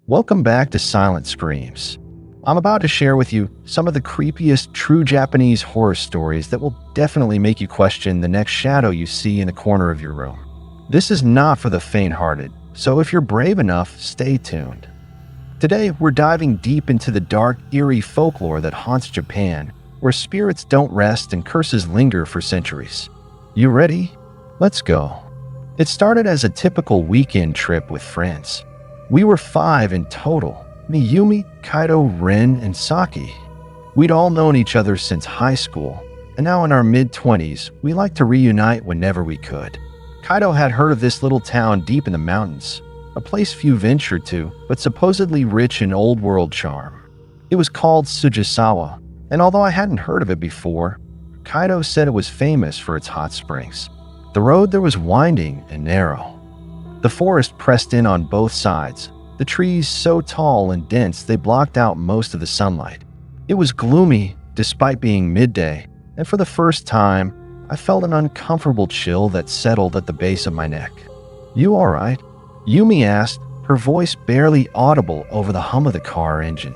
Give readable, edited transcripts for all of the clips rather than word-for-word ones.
Welcome back to Silent Screams. I'm about to share with you some of the creepiest true Japanese horror stories that will definitely make you question the next shadow you see in the corner of your room. This is not for the faint-hearted, so if you're brave enough, stay tuned. Today, we're diving deep into the dark, eerie folklore that haunts Japan, where spirits don't rest and curses linger for centuries. You ready? Let's go. It started as a typical weekend trip with friends. We were 5 in total: Miyumi, Kaido, Ren, and Saki. We'd all known each other since high school, and now in our mid-20s, we liked to reunite whenever we could. Kaido had heard of this little town deep in the mountains, a place few ventured to, but supposedly rich in old-world charm. It was called Sujisawa, and although I hadn't heard of it before, Kaido said it was famous for its hot springs. The road there was winding and narrow. The forest pressed in on both sides, the trees so tall and dense they blocked out most of the sunlight. It was gloomy despite being midday, and for the first time, I felt an uncomfortable chill that settled at the base of my neck. "You all right?" Yumi asked, her voice barely audible over the hum of the car engine.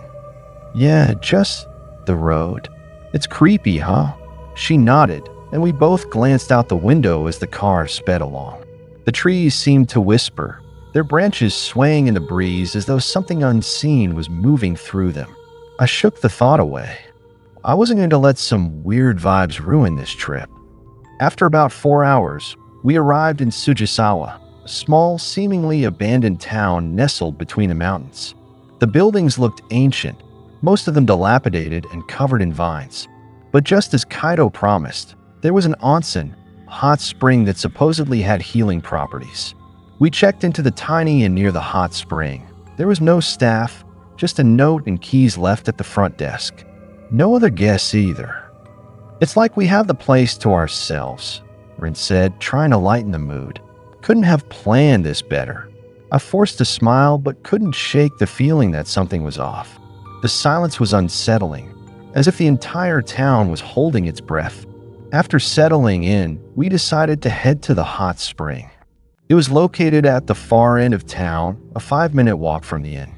"Yeah, just the road. It's creepy, huh?" She nodded, and we both glanced out the window as the car sped along. The trees seemed to whisper, their branches swaying in the breeze as though something unseen was moving through them. I shook the thought away. I wasn't going to let some weird vibes ruin this trip. After about 4 hours, we arrived in Sujisawa, a small, seemingly abandoned town nestled between the mountains. The buildings looked ancient, most of them dilapidated and covered in vines. But just as Kaido promised, there was an onsen, a hot spring that supposedly had healing properties. We checked into the tiny inn near the hot spring. There was no staff, just a note and keys left at the front desk. No other guests either. "It's like we have the place to ourselves," Rin said, trying to lighten the mood. "Couldn't have planned this better." I forced a smile but couldn't shake the feeling that something was off. The silence was unsettling, as if the entire town was holding its breath. After settling in, we decided to head to the hot spring. It was located at the far end of town, a 5-minute walk from the inn.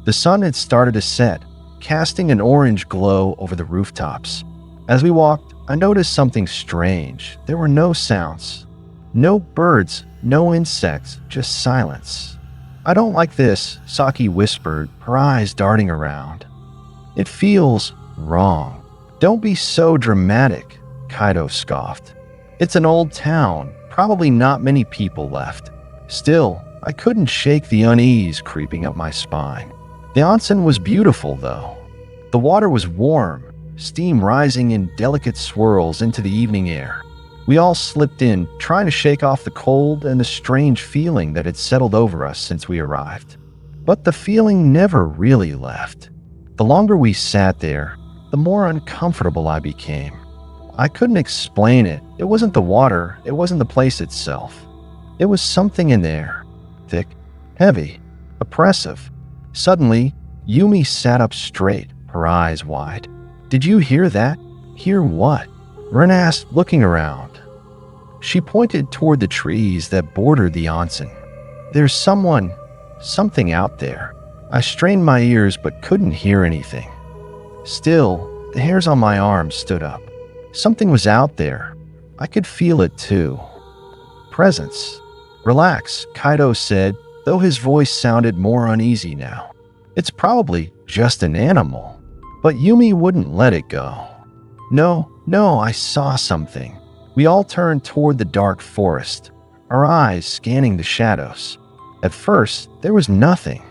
The sun had started to set, casting an orange glow over the rooftops. As we walked, I noticed something strange. There were no sounds. No birds, no insects, just silence. "I don't like this," Saki whispered, her eyes darting around. "It feels wrong." "Don't be so dramatic," Kaido scoffed. "It's an old town, probably not many people left." Still, I couldn't shake the unease creeping up my spine. The onsen was beautiful, though. The water was warm, steam rising in delicate swirls into the evening air. We all slipped in, trying to shake off the cold and the strange feeling that had settled over us since we arrived. But the feeling never really left. The longer we sat there, the more uncomfortable I became. I couldn't explain it. It wasn't the water, it wasn't the place itself. It was something in there. Thick, heavy, oppressive. Suddenly, Yumi sat up straight, her eyes wide. "Did you hear that?" "Hear what?" Ren asked, looking around. She pointed toward the trees that bordered the onsen. "There's something out there." I strained my ears but couldn't hear anything. Still, the hairs on my arms stood up. Something was out there. I could feel it too. Presence. "Relax," Kaido said, though his voice sounded more uneasy now. "It's probably just an animal." But Yumi wouldn't let it go. No, I saw something." We all turned toward the dark forest, our eyes scanning the shadows. At first, there was nothing.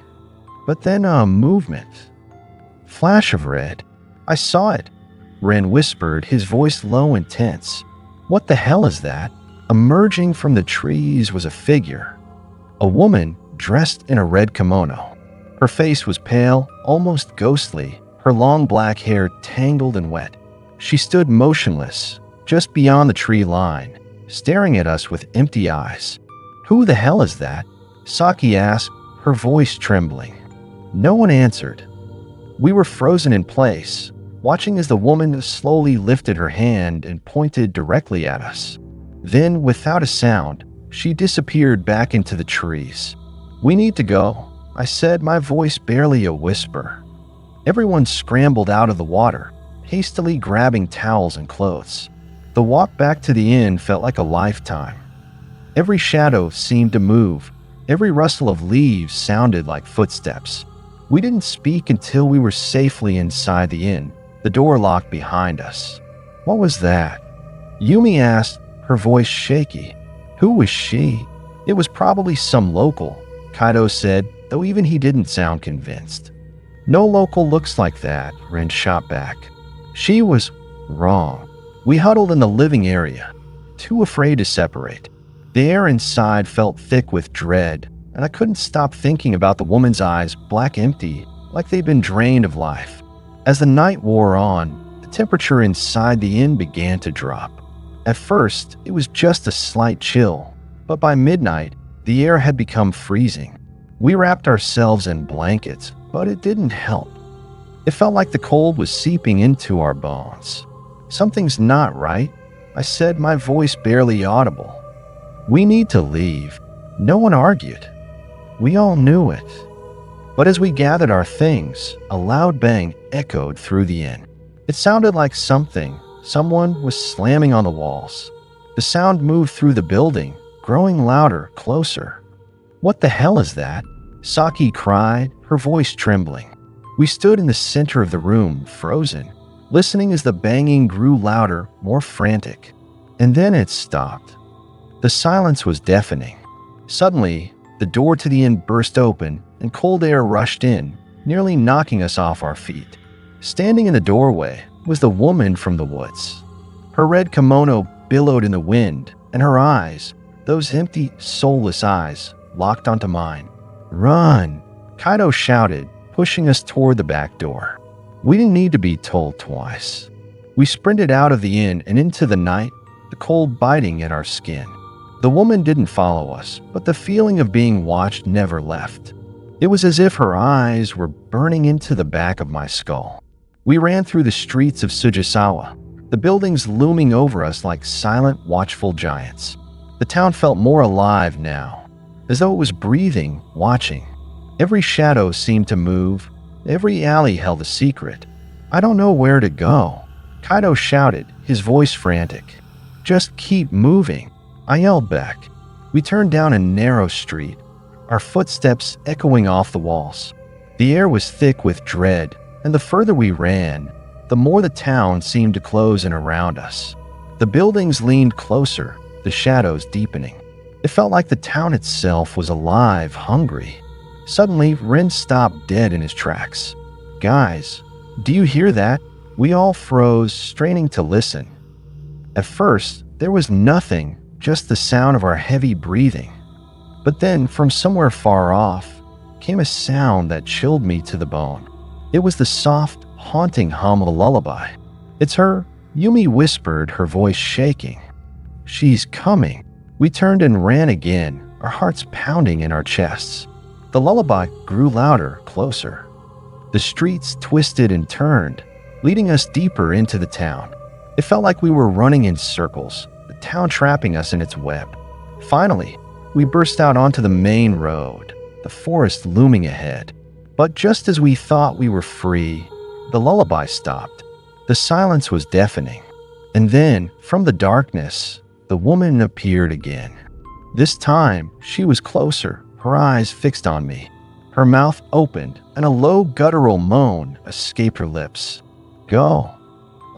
But then a movement. Flash of red. "I saw it," Ren whispered, his voice low and tense. "What the hell is that?" Emerging from the trees was a figure. A woman dressed in a red kimono. Her face was pale, almost ghostly, her long black hair tangled and wet. She stood motionless, just beyond the tree line, staring at us with empty eyes. "Who the hell is that?" Saki asked, her voice trembling. No one answered. We were frozen in place, watching as the woman slowly lifted her hand and pointed directly at us. Then, without a sound, she disappeared back into the trees. "We need to go," I said, my voice barely a whisper. Everyone scrambled out of the water, hastily grabbing towels and clothes. The walk back to the inn felt like a lifetime. Every shadow seemed to move. Every rustle of leaves sounded like footsteps. We didn't speak until we were safely inside the inn, the door locked behind us. What was that? Yumi asked, her voice shaky. Who was she? It was probably some local, Kaido said, though even he didn't sound convinced. No local looks like that, Ren shot back. She was wrong. We huddled in the living area, too afraid to separate. The air inside felt thick with dread, and I couldn't stop thinking about the woman's eyes, black empty, like they'd been drained of life. As the night wore on, the temperature inside the inn began to drop. At first, it was just a slight chill, but by midnight, the air had become freezing. We wrapped ourselves in blankets, but it didn't help. It felt like the cold was seeping into our bones. Something's not right, I said, my voice barely audible. We need to leave. No one argued. We all knew it. But as we gathered our things, a loud bang echoed through the inn. It sounded like someone was slamming on the walls. The sound moved through the building, growing louder, closer. What the hell is that? Saki cried, her voice trembling. We stood in the center of the room, frozen, listening as the banging grew louder, more frantic. And then it stopped. The silence was deafening. Suddenly, the door to the inn burst open and cold air rushed in, nearly knocking us off our feet. Standing in the doorway was the woman from the woods. Her red kimono billowed in the wind, and her eyes, those empty, soulless eyes, locked onto mine. Run! Kaido shouted, pushing us toward the back door. We didn't need to be told twice. We sprinted out of the inn and into the night, the cold biting at our skin. The woman didn't follow us, but the feeling of being watched never left. It was as if her eyes were burning into the back of my skull. We ran through the streets of Sujisawa, the buildings looming over us like silent, watchful giants. The town felt more alive now, as though it was breathing, watching. Every shadow seemed to move. Every alley held a secret. I don't know where to go. Kaido shouted, his voice frantic. Just keep moving. I yelled back. We turned down a narrow street, our footsteps echoing off the walls. The air was thick with dread, and the further we ran, the more the town seemed to close in around us. The buildings leaned closer, the shadows deepening. It felt like the town itself was alive, hungry. Suddenly, Ren stopped dead in his tracks. Guys, do you hear that? We all froze, straining to listen. At first, there was nothing, just the sound of our heavy breathing. But then, from somewhere far off, came a sound that chilled me to the bone. It was the soft, haunting hum of a lullaby. It's her, Yumi whispered, her voice shaking. She's coming. We turned and ran again, our hearts pounding in our chests. The lullaby grew louder, closer. The streets twisted and turned, leading us deeper into the town. It felt like we were running in circles, the town trapping us in its web. Finally, we burst out onto the main road, the forest looming ahead. But just as we thought we were free, the lullaby stopped. The silence was deafening. And then, from the darkness, the woman appeared again. This time, she was closer, her eyes fixed on me. Her mouth opened, and a low guttural moan escaped her lips. Go.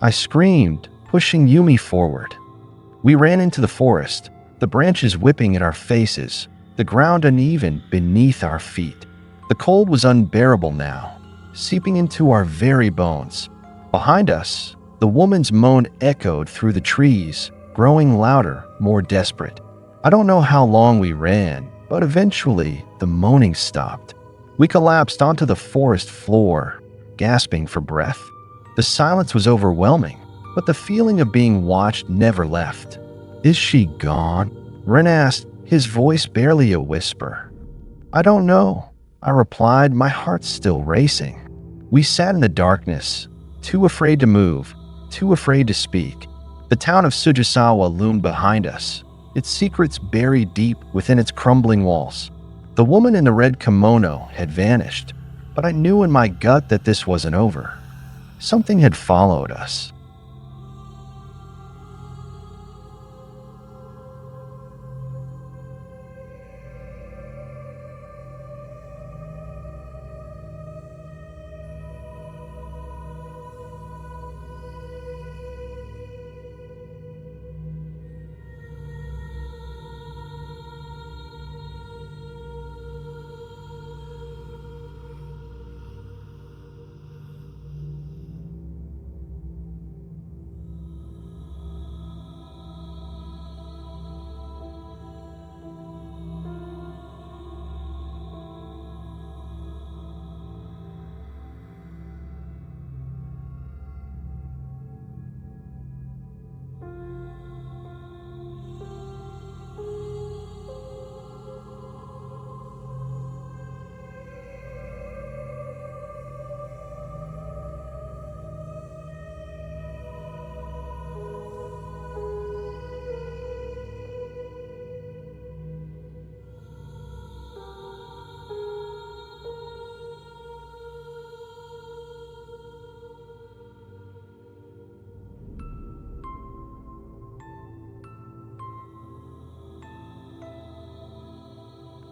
I screamed, pushing Yumi forward. We ran into the forest, the branches whipping at our faces, the ground uneven beneath our feet. The cold was unbearable now, seeping into our very bones. Behind us, the woman's moan echoed through the trees, growing louder, more desperate. I don't know how long we ran, but eventually the moaning stopped. We collapsed onto the forest floor, gasping for breath. The silence was overwhelming, but the feeling of being watched never left. Is she gone? Ren asked, his voice barely a whisper. I don't know, I replied, my heart still racing. We sat in the darkness, too afraid to move, too afraid to speak. The town of Sujisawa loomed behind us, its secrets buried deep within its crumbling walls. The woman in the red kimono had vanished, but I knew in my gut that this wasn't over. Something had followed us.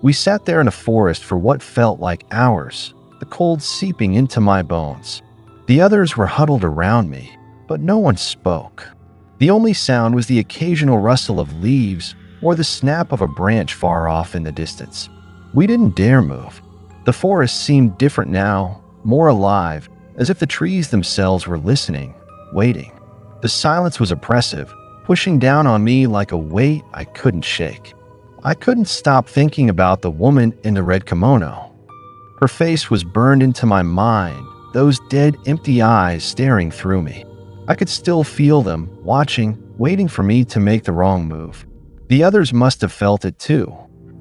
We sat there in a forest for what felt like hours, the cold seeping into my bones. The others were huddled around me, but no one spoke. The only sound was the occasional rustle of leaves or the snap of a branch far off in the distance. We didn't dare move. The forest seemed different now, more alive, as if the trees themselves were listening, waiting. The silence was oppressive, pushing down on me like a weight I couldn't shake. I couldn't stop thinking about the woman in the red kimono. Her face was burned into my mind, those dead, empty eyes staring through me. I could still feel them, watching, waiting for me to make the wrong move. The others must have felt it too,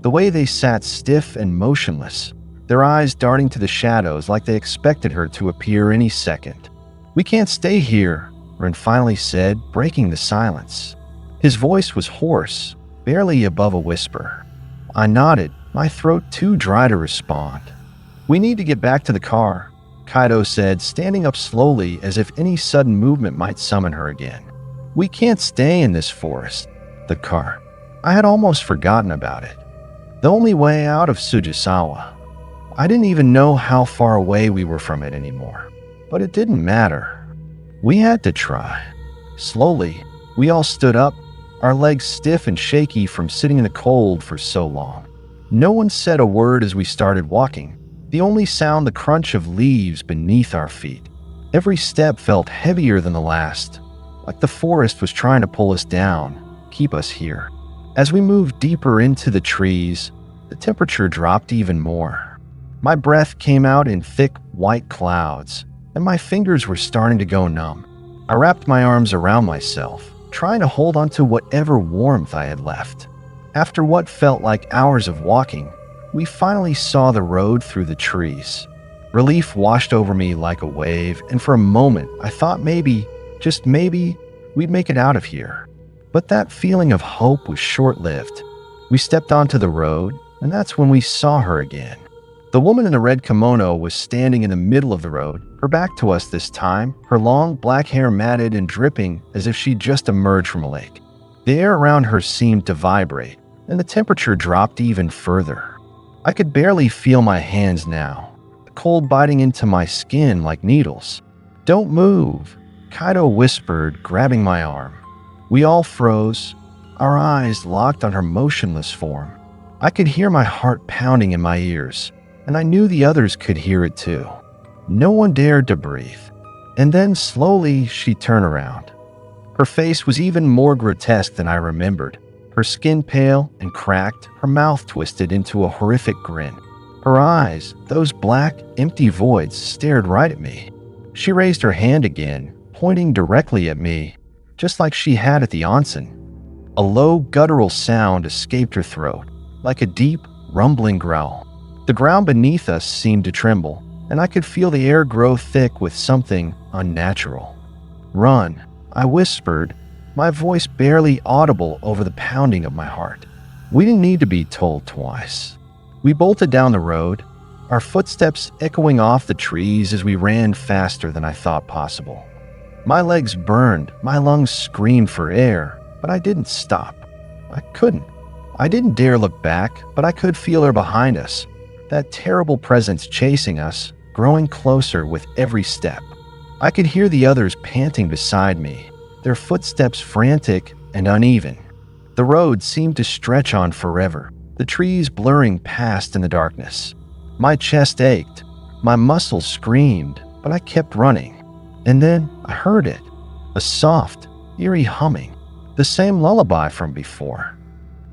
the way they sat stiff and motionless, their eyes darting to the shadows like they expected her to appear any second. "We can't stay here," Ren finally said, breaking the silence. His voice was hoarse, barely above a whisper. I nodded, my throat too dry to respond. "We need to get back to the car," Kaido said, standing up slowly as if any sudden movement might summon her again. "We can't stay in this forest." The car. I had almost forgotten about it. The only way out of Tsujisawa. I didn't even know how far away we were from it anymore. But it didn't matter. We had to try. Slowly, we all stood up, our legs stiff and shaky from sitting in the cold for so long. No one said a word as we started walking, the only sound the crunch of leaves beneath our feet. Every step felt heavier than the last, like the forest was trying to pull us down, keep us here. As we moved deeper into the trees, the temperature dropped even more. My breath came out in thick, white clouds, and my fingers were starting to go numb. I wrapped my arms around myself, trying to hold onto whatever warmth I had left. After what felt like hours of walking, we finally saw the road through the trees. Relief washed over me like a wave, and for a moment I thought maybe, just maybe, we'd make it out of here. But that feeling of hope was short-lived. We stepped onto the road, and that's when we saw her again. The woman in the red kimono was standing in the middle of the road, her back to us this time, her long black hair matted and dripping as if she'd just emerged from a lake. The air around her seemed to vibrate, and the temperature dropped even further. I could barely feel my hands now, the cold biting into my skin like needles. "Don't move," Kaido whispered, grabbing my arm. We all froze, our eyes locked on her motionless form. I could hear my heart pounding in my ears, and I knew the others could hear it too. No one dared to breathe. And then slowly she turned around. Her face was even more grotesque than I remembered. Her skin pale and cracked, her mouth twisted into a horrific grin. Her eyes, those black, empty voids, stared right at me. She raised her hand again, pointing directly at me, just like she had at the onsen. A low, guttural sound escaped her throat, like a deep, rumbling growl. The ground beneath us seemed to tremble, and I could feel the air grow thick with something unnatural. "Run," I whispered, my voice barely audible over the pounding of my heart. We didn't need to be told twice. We bolted down the road, our footsteps echoing off the trees as we ran faster than I thought possible. My legs burned, my lungs screamed for air, but I didn't stop. I couldn't. I didn't dare look back, but I could feel her behind us, that terrible presence chasing us, growing closer with every step. I could hear the others panting beside me, their footsteps frantic and uneven. The road seemed to stretch on forever, the trees blurring past in the darkness. My chest ached, my muscles screamed, but I kept running. And then I heard it, a soft, eerie humming, the same lullaby from before.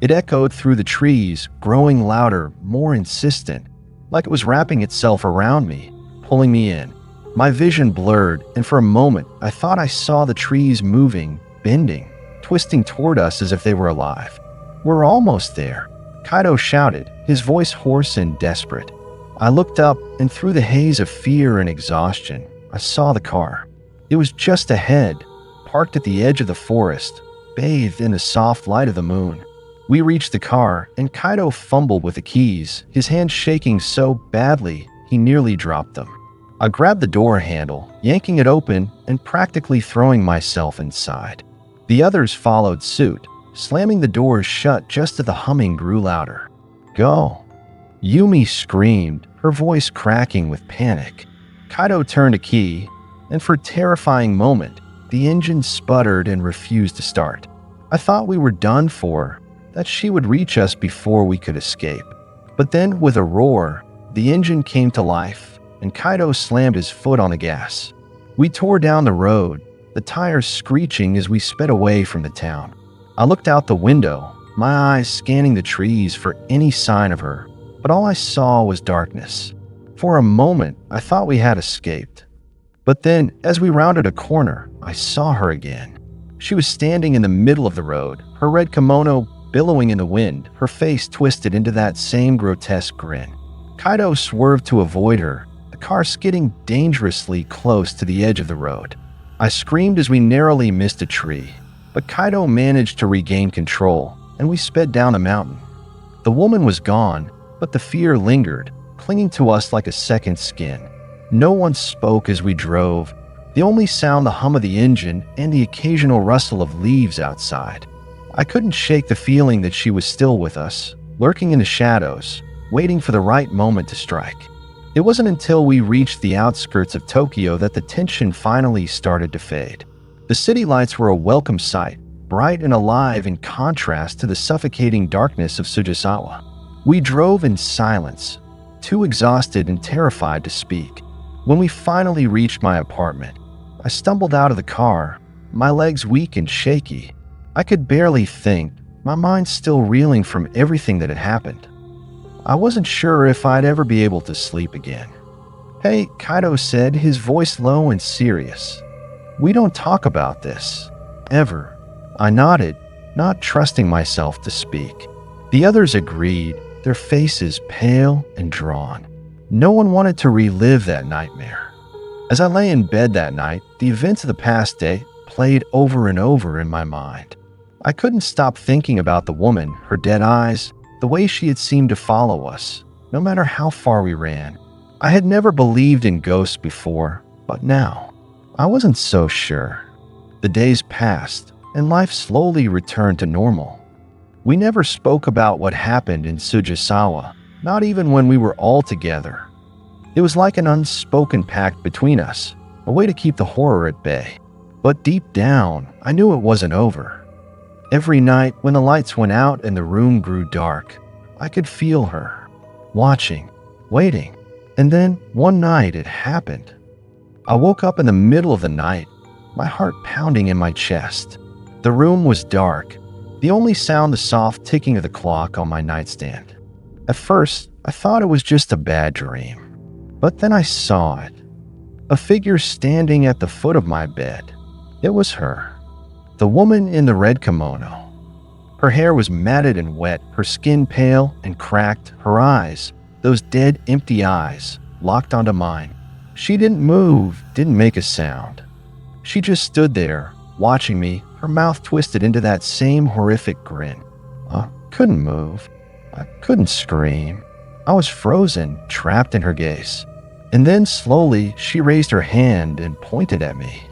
It echoed through the trees, growing louder, more insistent, like it was wrapping itself around me, pulling me in. My vision blurred, and for a moment I thought I saw the trees moving, bending, twisting toward us as if they were alive. "We're almost there," Kaido shouted, his voice hoarse and desperate. I looked up, and through the haze of fear and exhaustion, I saw the car. It was just ahead, parked at the edge of the forest, bathed in the soft light of the moon. We reached the car, and Kaido fumbled with the keys, his hands shaking so badly he nearly dropped them. I grabbed the door handle, yanking it open and practically throwing myself inside. The others followed suit, slamming the doors shut just as the humming grew louder. "Go!" Yumi screamed, her voice cracking with panic. Kaido turned a key, and for a terrifying moment, the engine sputtered and refused to start. I thought we were done for, that she would reach us before we could escape. But then, with a roar, the engine came to life, and Kaido slammed his foot on the gas. We tore down the road, the tires screeching as we sped away from the town. I looked out the window, my eyes scanning the trees for any sign of her, but all I saw was darkness. For a moment, I thought we had escaped. But then, as we rounded a corner, I saw her again. She was standing in the middle of the road, her red kimono billowing in the wind, her face twisted into that same grotesque grin. Kaido swerved to avoid her, the car skidding dangerously close to the edge of the road. I screamed as we narrowly missed a tree, but Kaido managed to regain control, and we sped down the mountain. The woman was gone, but the fear lingered, clinging to us like a second skin. No one spoke as we drove, the only sound the hum of the engine and the occasional rustle of leaves outside. I couldn't shake the feeling that she was still with us, lurking in the shadows, waiting for the right moment to strike. It wasn't until we reached the outskirts of Tokyo that the tension finally started to fade. The city lights were a welcome sight, bright and alive in contrast to the suffocating darkness of Sujisawa. We drove in silence, too exhausted and terrified to speak. When we finally reached my apartment, I stumbled out of the car, my legs weak and shaky. I could barely think, my mind still reeling from everything that had happened. I wasn't sure if I'd ever be able to sleep again. "Hey," Kaido said, his voice low and serious. "We don't talk about this. Ever." I nodded, not trusting myself to speak. The others agreed, their faces pale and drawn. No one wanted to relive that nightmare. As I lay in bed that night, the events of the past day played over and over in my mind. I couldn't stop thinking about the woman, her dead eyes, the way she had seemed to follow us, no matter how far we ran. I had never believed in ghosts before, but now, I wasn't so sure. The days passed, and life slowly returned to normal. We never spoke about what happened in Sujisawa, not even when we were all together. It was like an unspoken pact between us, a way to keep the horror at bay. But deep down, I knew it wasn't over. Every night, when the lights went out and the room grew dark, I could feel her, watching, waiting. And then, one night, it happened. I woke up in the middle of the night, my heart pounding in my chest. The room was dark, the only sound the soft ticking of the clock on my nightstand. At first, I thought it was just a bad dream. But then I saw it. A figure standing at the foot of my bed. It was her. The woman in the red kimono. Her hair was matted and wet, her skin pale and cracked, her eyes, those dead, empty eyes, locked onto mine. She didn't move, didn't make a sound. She just stood there, watching me, her mouth twisted into that same horrific grin. I couldn't move. I couldn't scream. I was frozen, trapped in her gaze. And then slowly, she raised her hand and pointed at me.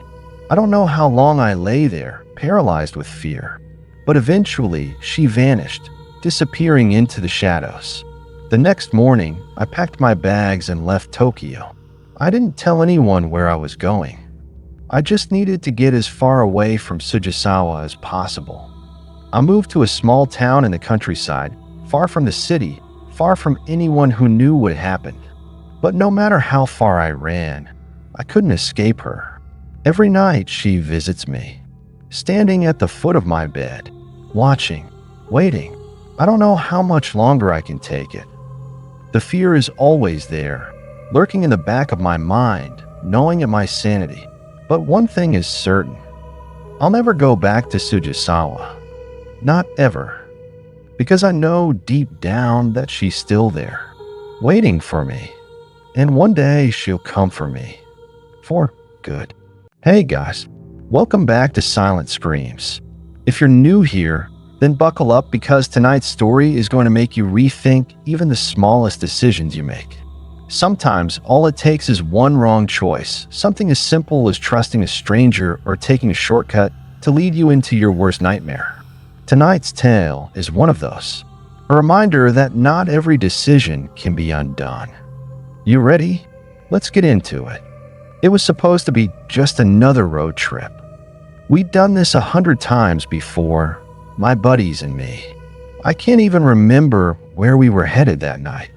I don't know how long I lay there, paralyzed with fear. But eventually, she vanished, disappearing into the shadows. The next morning, I packed my bags and left Tokyo. I didn't tell anyone where I was going. I just needed to get as far away from Sujisawa as possible. I moved to a small town in the countryside, far from the city, far from anyone who knew what happened. But no matter how far I ran, I couldn't escape her. Every night she visits me, standing at the foot of my bed, watching, waiting. I don't know how much longer I can take it. The fear is always there, lurking in the back of my mind, gnawing at my sanity. But one thing is certain. I'll never go back to Sujisawa. Not ever. Because I know deep down that she's still there, waiting for me. And one day she'll come for me. For good. Hey guys, welcome back to Silent Screams. If you're new here, then buckle up because tonight's story is going to make you rethink even the smallest decisions you make. Sometimes all it takes is one wrong choice, something as simple as trusting a stranger or taking a shortcut to lead you into your worst nightmare. Tonight's tale is one of those. A reminder that not every decision can be undone. You ready? Let's get into it. It was supposed to be just another road trip. We'd done this 100 times before, my buddies and me. I can't even remember where we were headed that night.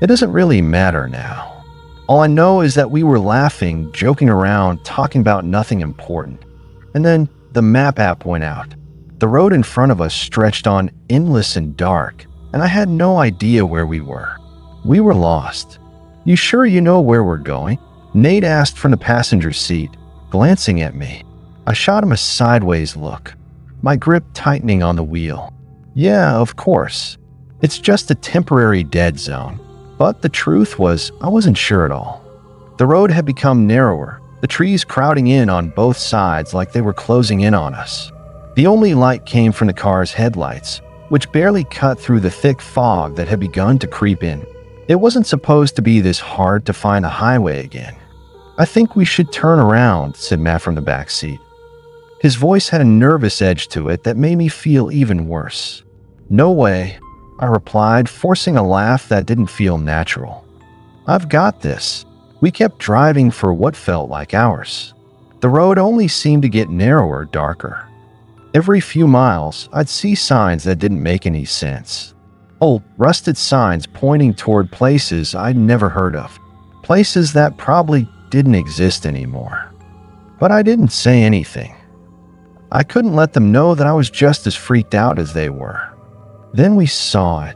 It doesn't really matter now. All I know is that we were laughing, joking around, talking about nothing important. And then the map app went out. The road in front of us stretched on endless and dark, and I had no idea where we were. We were lost. You sure you know where we're going? Nate asked from the passenger seat, glancing at me. I shot him a sideways look, my grip tightening on the wheel. Yeah, of course. It's just a temporary dead zone. But the truth was, I wasn't sure at all. The road had become narrower, the trees crowding in on both sides like they were closing in on us. The only light came from the car's headlights, which barely cut through the thick fog that had begun to creep in. It wasn't supposed to be this hard to find a highway again. I think we should turn around, said Matt from the back seat. His voice had a nervous edge to it that made me feel even worse. No way, I replied, forcing a laugh that didn't feel natural. I've got this. We kept driving for what felt like hours. The road only seemed to get narrower, darker. Every few miles, I'd see signs that didn't make any sense. Old, rusted signs pointing toward places I'd never heard of. Places that probably didn't exist anymore. But I didn't say anything. I couldn't let them know that I was just as freaked out as they were. Then we saw it.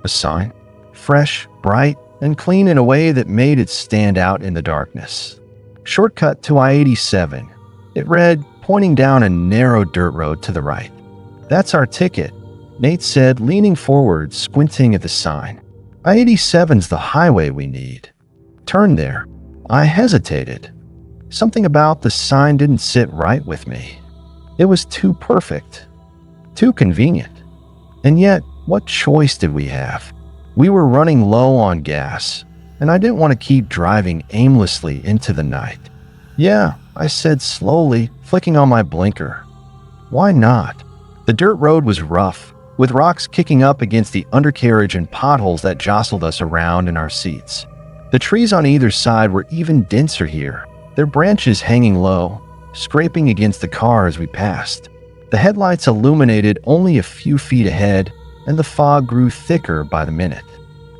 A sign. Fresh, bright, and clean in a way that made it stand out in the darkness. Shortcut to I-87. It read, pointing down a narrow dirt road to the right. That's our ticket, Nate said, leaning forward, squinting at the sign. I-87's the highway we need. Turn there. I hesitated. Something about the sign didn't sit right with me. It was too perfect. Too convenient. And yet, what choice did we have? We were running low on gas, and I didn't want to keep driving aimlessly into the night. Yeah, I said slowly, flicking on my blinker. Why not? The dirt road was rough, with rocks kicking up against the undercarriage and potholes that jostled us around in our seats. The trees on either side were even denser here, their branches hanging low, scraping against the car as we passed. The headlights illuminated only a few feet ahead, and the fog grew thicker by the minute.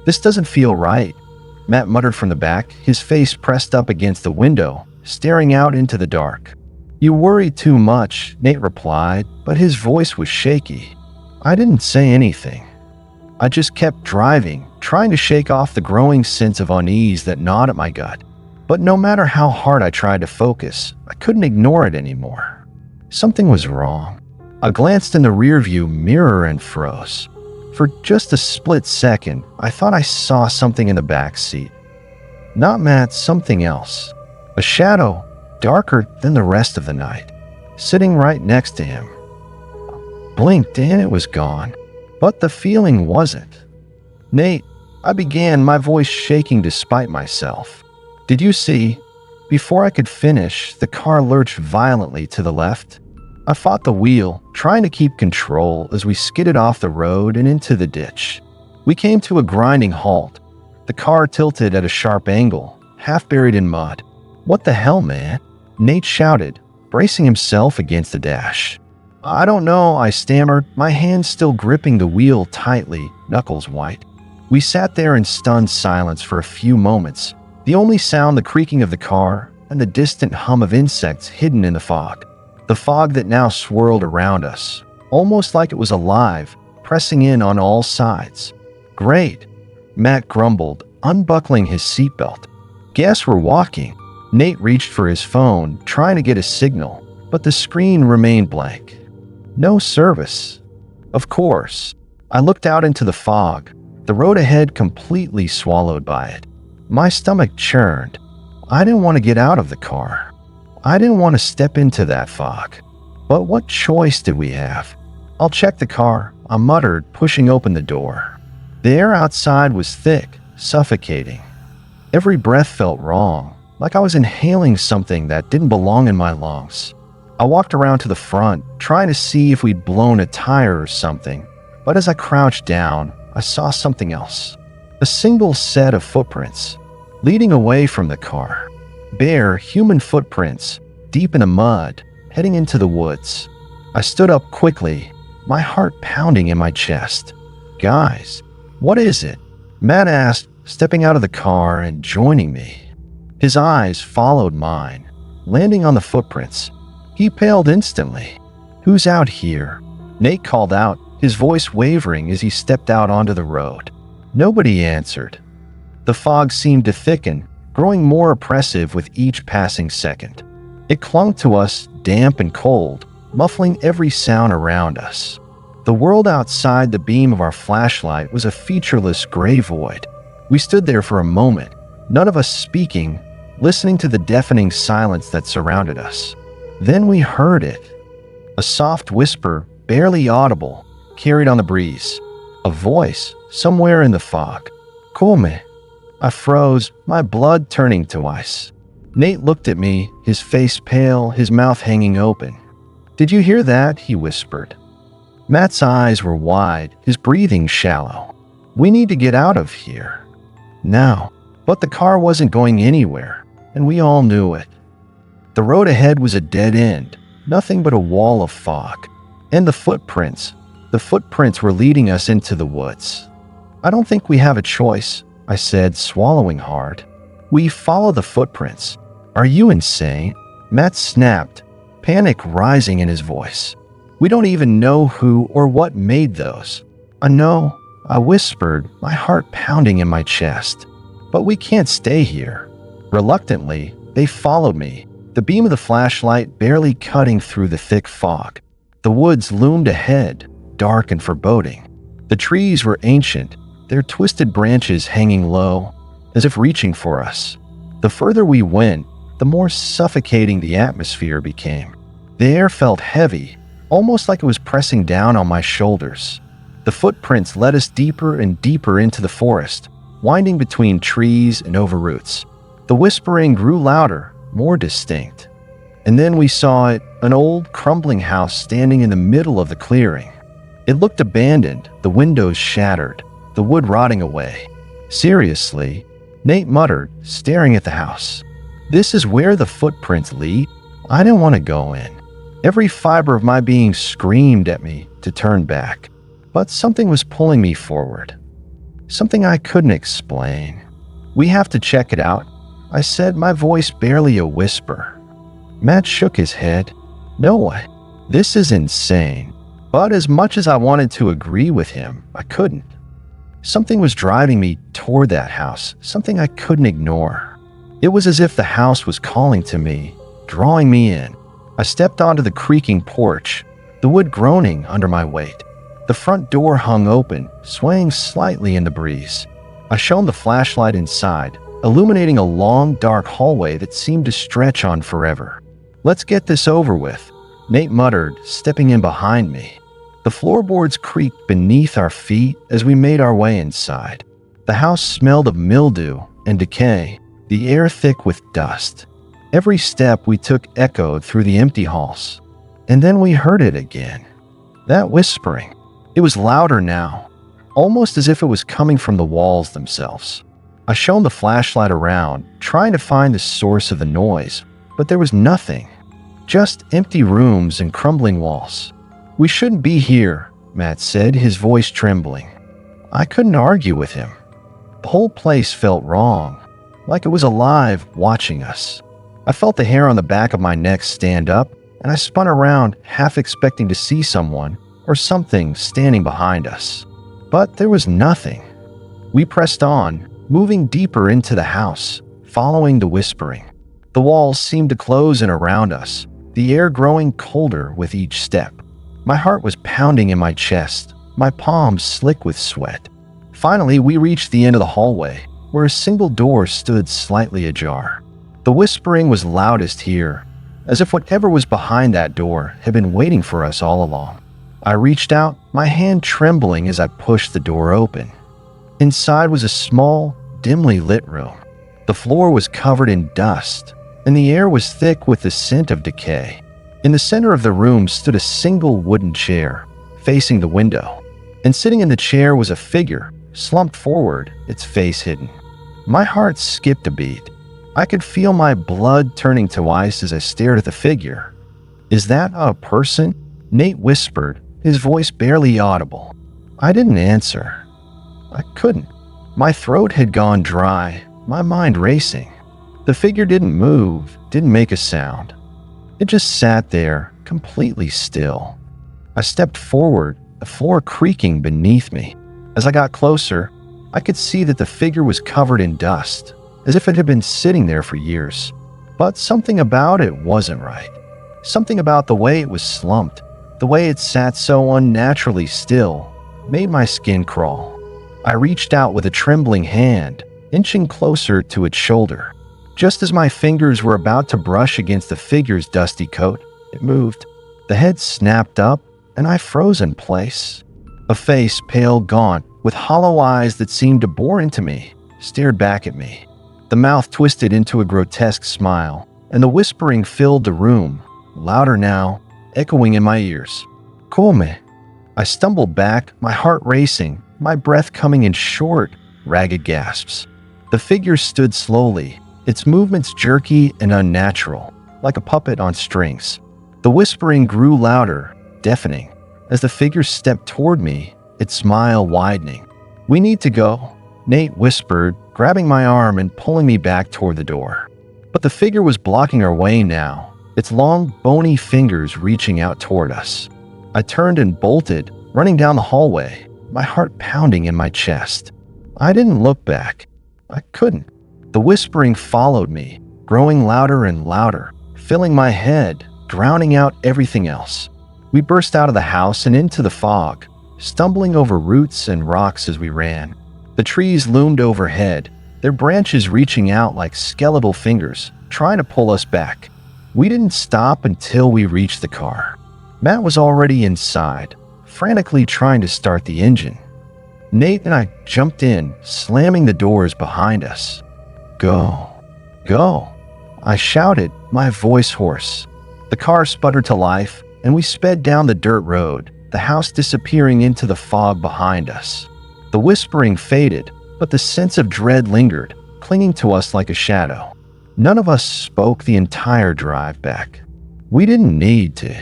This doesn't feel right, Matt muttered from the back, his face pressed up against the window, staring out into the dark. You worry too much, Nate replied, but his voice was shaky. I didn't say anything. I just kept driving, trying to shake off the growing sense of unease that gnawed at my gut. But no matter how hard I tried to focus, I couldn't ignore it anymore. Something was wrong. I glanced in the rearview mirror and froze. For just a split second, I thought I saw something in the back seat. Not Matt, something else. A shadow, darker than the rest of the night, sitting right next to him. Blinked and it was gone. But the feeling wasn't. Nate, I began, my voice shaking despite myself. "Did you see?" Before I could finish, the car lurched violently to the left. I fought the wheel, trying to keep control as we skidded off the road and into the ditch. We came to a grinding halt. The car tilted at a sharp angle, half buried in mud. "What the hell, man?" Nate shouted, bracing himself against the dash. "I don't know," I stammered, my hands still gripping the wheel tightly, knuckles white. We sat there in stunned silence for a few moments, the only sound the creaking of the car and the distant hum of insects hidden in the fog. The fog that now swirled around us, almost like it was alive, pressing in on all sides. "Great," Matt grumbled, unbuckling his seatbelt. "Guess we're walking." Nate reached for his phone, trying to get a signal, but the screen remained blank. No service. Of course. I looked out into the fog, the road ahead completely swallowed by it. My stomach churned. I didn't want to get out of the car. I didn't want to step into that fog. But what choice did we have? "I'll check the car," I muttered, pushing open the door. The air outside was thick, suffocating. Every breath felt wrong, like I was inhaling something that didn't belong in my lungs. I walked around to the front, trying to see if we'd blown a tire or something, but as I crouched down, I saw something else. A single set of footprints, leading away from the car. Bare, human footprints, deep in the mud, heading into the woods. I stood up quickly, my heart pounding in my chest. "Guys, what is it?" Matt asked, stepping out of the car and joining me. His eyes followed mine, landing on the footprints. He paled instantly. "Who's out here?" Nate called out, his voice wavering as he stepped out onto the road. Nobody answered. The fog seemed to thicken, growing more oppressive with each passing second. It clung to us, damp and cold, muffling every sound around us. The world outside the beam of our flashlight was a featureless gray void. We stood there for a moment, none of us speaking, listening to the deafening silence that surrounded us. Then we heard it. A soft whisper, barely audible, carried on the breeze. A voice, somewhere in the fog. "Come." I froze, my blood turning to ice. Nate looked at me, his face pale, his mouth hanging open. "Did you hear that?" he whispered. Matt's eyes were wide, his breathing shallow. "We need to get out of here. Now." But the car wasn't going anywhere, and we all knew it. The road ahead was a dead end, nothing but a wall of fog. And the footprints were leading us into the woods. "I don't think we have a choice," I said, swallowing hard. "We follow the footprints." "Are you insane?" Matt snapped, panic rising in his voice. "We don't even know who or what made those." "I know," I whispered, my heart pounding in my chest. "But we can't stay here." Reluctantly, they followed me, the beam of the flashlight barely cutting through the thick fog. The woods loomed ahead, dark and foreboding. The trees were ancient, their twisted branches hanging low, as if reaching for us. The further we went, the more suffocating the atmosphere became. The air felt heavy, almost like it was pressing down on my shoulders. The footprints led us deeper and deeper into the forest, winding between trees and over roots. The whispering grew louder, more distinct. And then we saw it, an old, crumbling house standing in the middle of the clearing. It looked abandoned, the windows shattered, the wood rotting away. "Seriously?" Nate muttered, staring at the house. "This is where the footprints lead?" I didn't want to go in. Every fiber of my being screamed at me to turn back. But something was pulling me forward. Something I couldn't explain. "We have to check it out," I said, my voice barely a whisper. Matt shook his head. "No way. This is insane." But as much as I wanted to agree with him, I couldn't. Something was driving me toward that house, something I couldn't ignore. It was as if the house was calling to me, drawing me in. I stepped onto the creaking porch, the wood groaning under my weight. The front door hung open, swaying slightly in the breeze. I shone the flashlight inside, illuminating a long, dark hallway that seemed to stretch on forever. "Let's get this over with," Nate muttered, stepping in behind me. The floorboards creaked beneath our feet as we made our way inside. The house smelled of mildew and decay, the air thick with dust. Every step we took echoed through the empty halls. And then we heard it again. That whispering. It was louder now, almost as if it was coming from the walls themselves. I shone the flashlight around, trying to find the source of the noise, but there was nothing. Just empty rooms and crumbling walls. "We shouldn't be here," Matt said, his voice trembling. I couldn't argue with him. The whole place felt wrong, like it was alive, watching us. I felt the hair on the back of my neck stand up, and I spun around, half expecting to see someone or something standing behind us. But there was nothing. We pressed on, moving deeper into the house, following the whispering. The walls seemed to close in around us, the air growing colder with each step. My heart was pounding in my chest, my palms slick with sweat. Finally, we reached the end of the hallway, where a single door stood slightly ajar. The whispering was loudest here, as if whatever was behind that door had been waiting for us all along. I reached out, my hand trembling as I pushed the door open. Inside was a small, dimly lit room. The floor was covered in dust, and the air was thick with the scent of decay. In the center of the room stood a single wooden chair, facing the window, and sitting in the chair was a figure, slumped forward, its face hidden. My heart skipped a beat. I could feel my blood turning to ice as I stared at the figure. "Is that a person?" Nate whispered, his voice barely audible. I didn't answer. I couldn't. My throat had gone dry, my mind racing. The figure didn't move, didn't make a sound. It just sat there, completely still. I stepped forward, the floor creaking beneath me. As I got closer, I could see that the figure was covered in dust, as if it had been sitting there for years. But something about it wasn't right. Something about the way it was slumped, the way it sat so unnaturally still, made my skin crawl. I reached out with a trembling hand, inching closer to its shoulder. Just as my fingers were about to brush against the figure's dusty coat, it moved. The head snapped up, and I froze in place. A face, pale, gaunt, with hollow eyes that seemed to bore into me, stared back at me. The mouth twisted into a grotesque smile, and the whispering filled the room, louder now, echoing in my ears. "Come." I stumbled back, my heart racing, my breath coming in short, ragged gasps. The figure stood slowly, its movements jerky and unnatural, like a puppet on strings. The whispering grew louder, deafening. As the figure stepped toward me, its smile widening. "We need to go," Nate whispered, grabbing my arm and pulling me back toward the door. But the figure was blocking our way now, its long, bony fingers reaching out toward us. I turned and bolted, running down the hallway, my heart pounding in my chest. I didn't look back. I couldn't. The whispering followed me, growing louder and louder, filling my head, drowning out everything else. We burst out of the house and into the fog, stumbling over roots and rocks as we ran. The trees loomed overhead, their branches reaching out like skeletal fingers, trying to pull us back. We didn't stop until we reached the car. Matt was already inside, frantically trying to start the engine. Nate and I jumped in, slamming the doors behind us. "Go. Go," I shouted, my voice hoarse. The car sputtered to life, and we sped down the dirt road, the house disappearing into the fog behind us. The whispering faded, but the sense of dread lingered, clinging to us like a shadow. None of us spoke the entire drive back. We didn't need to.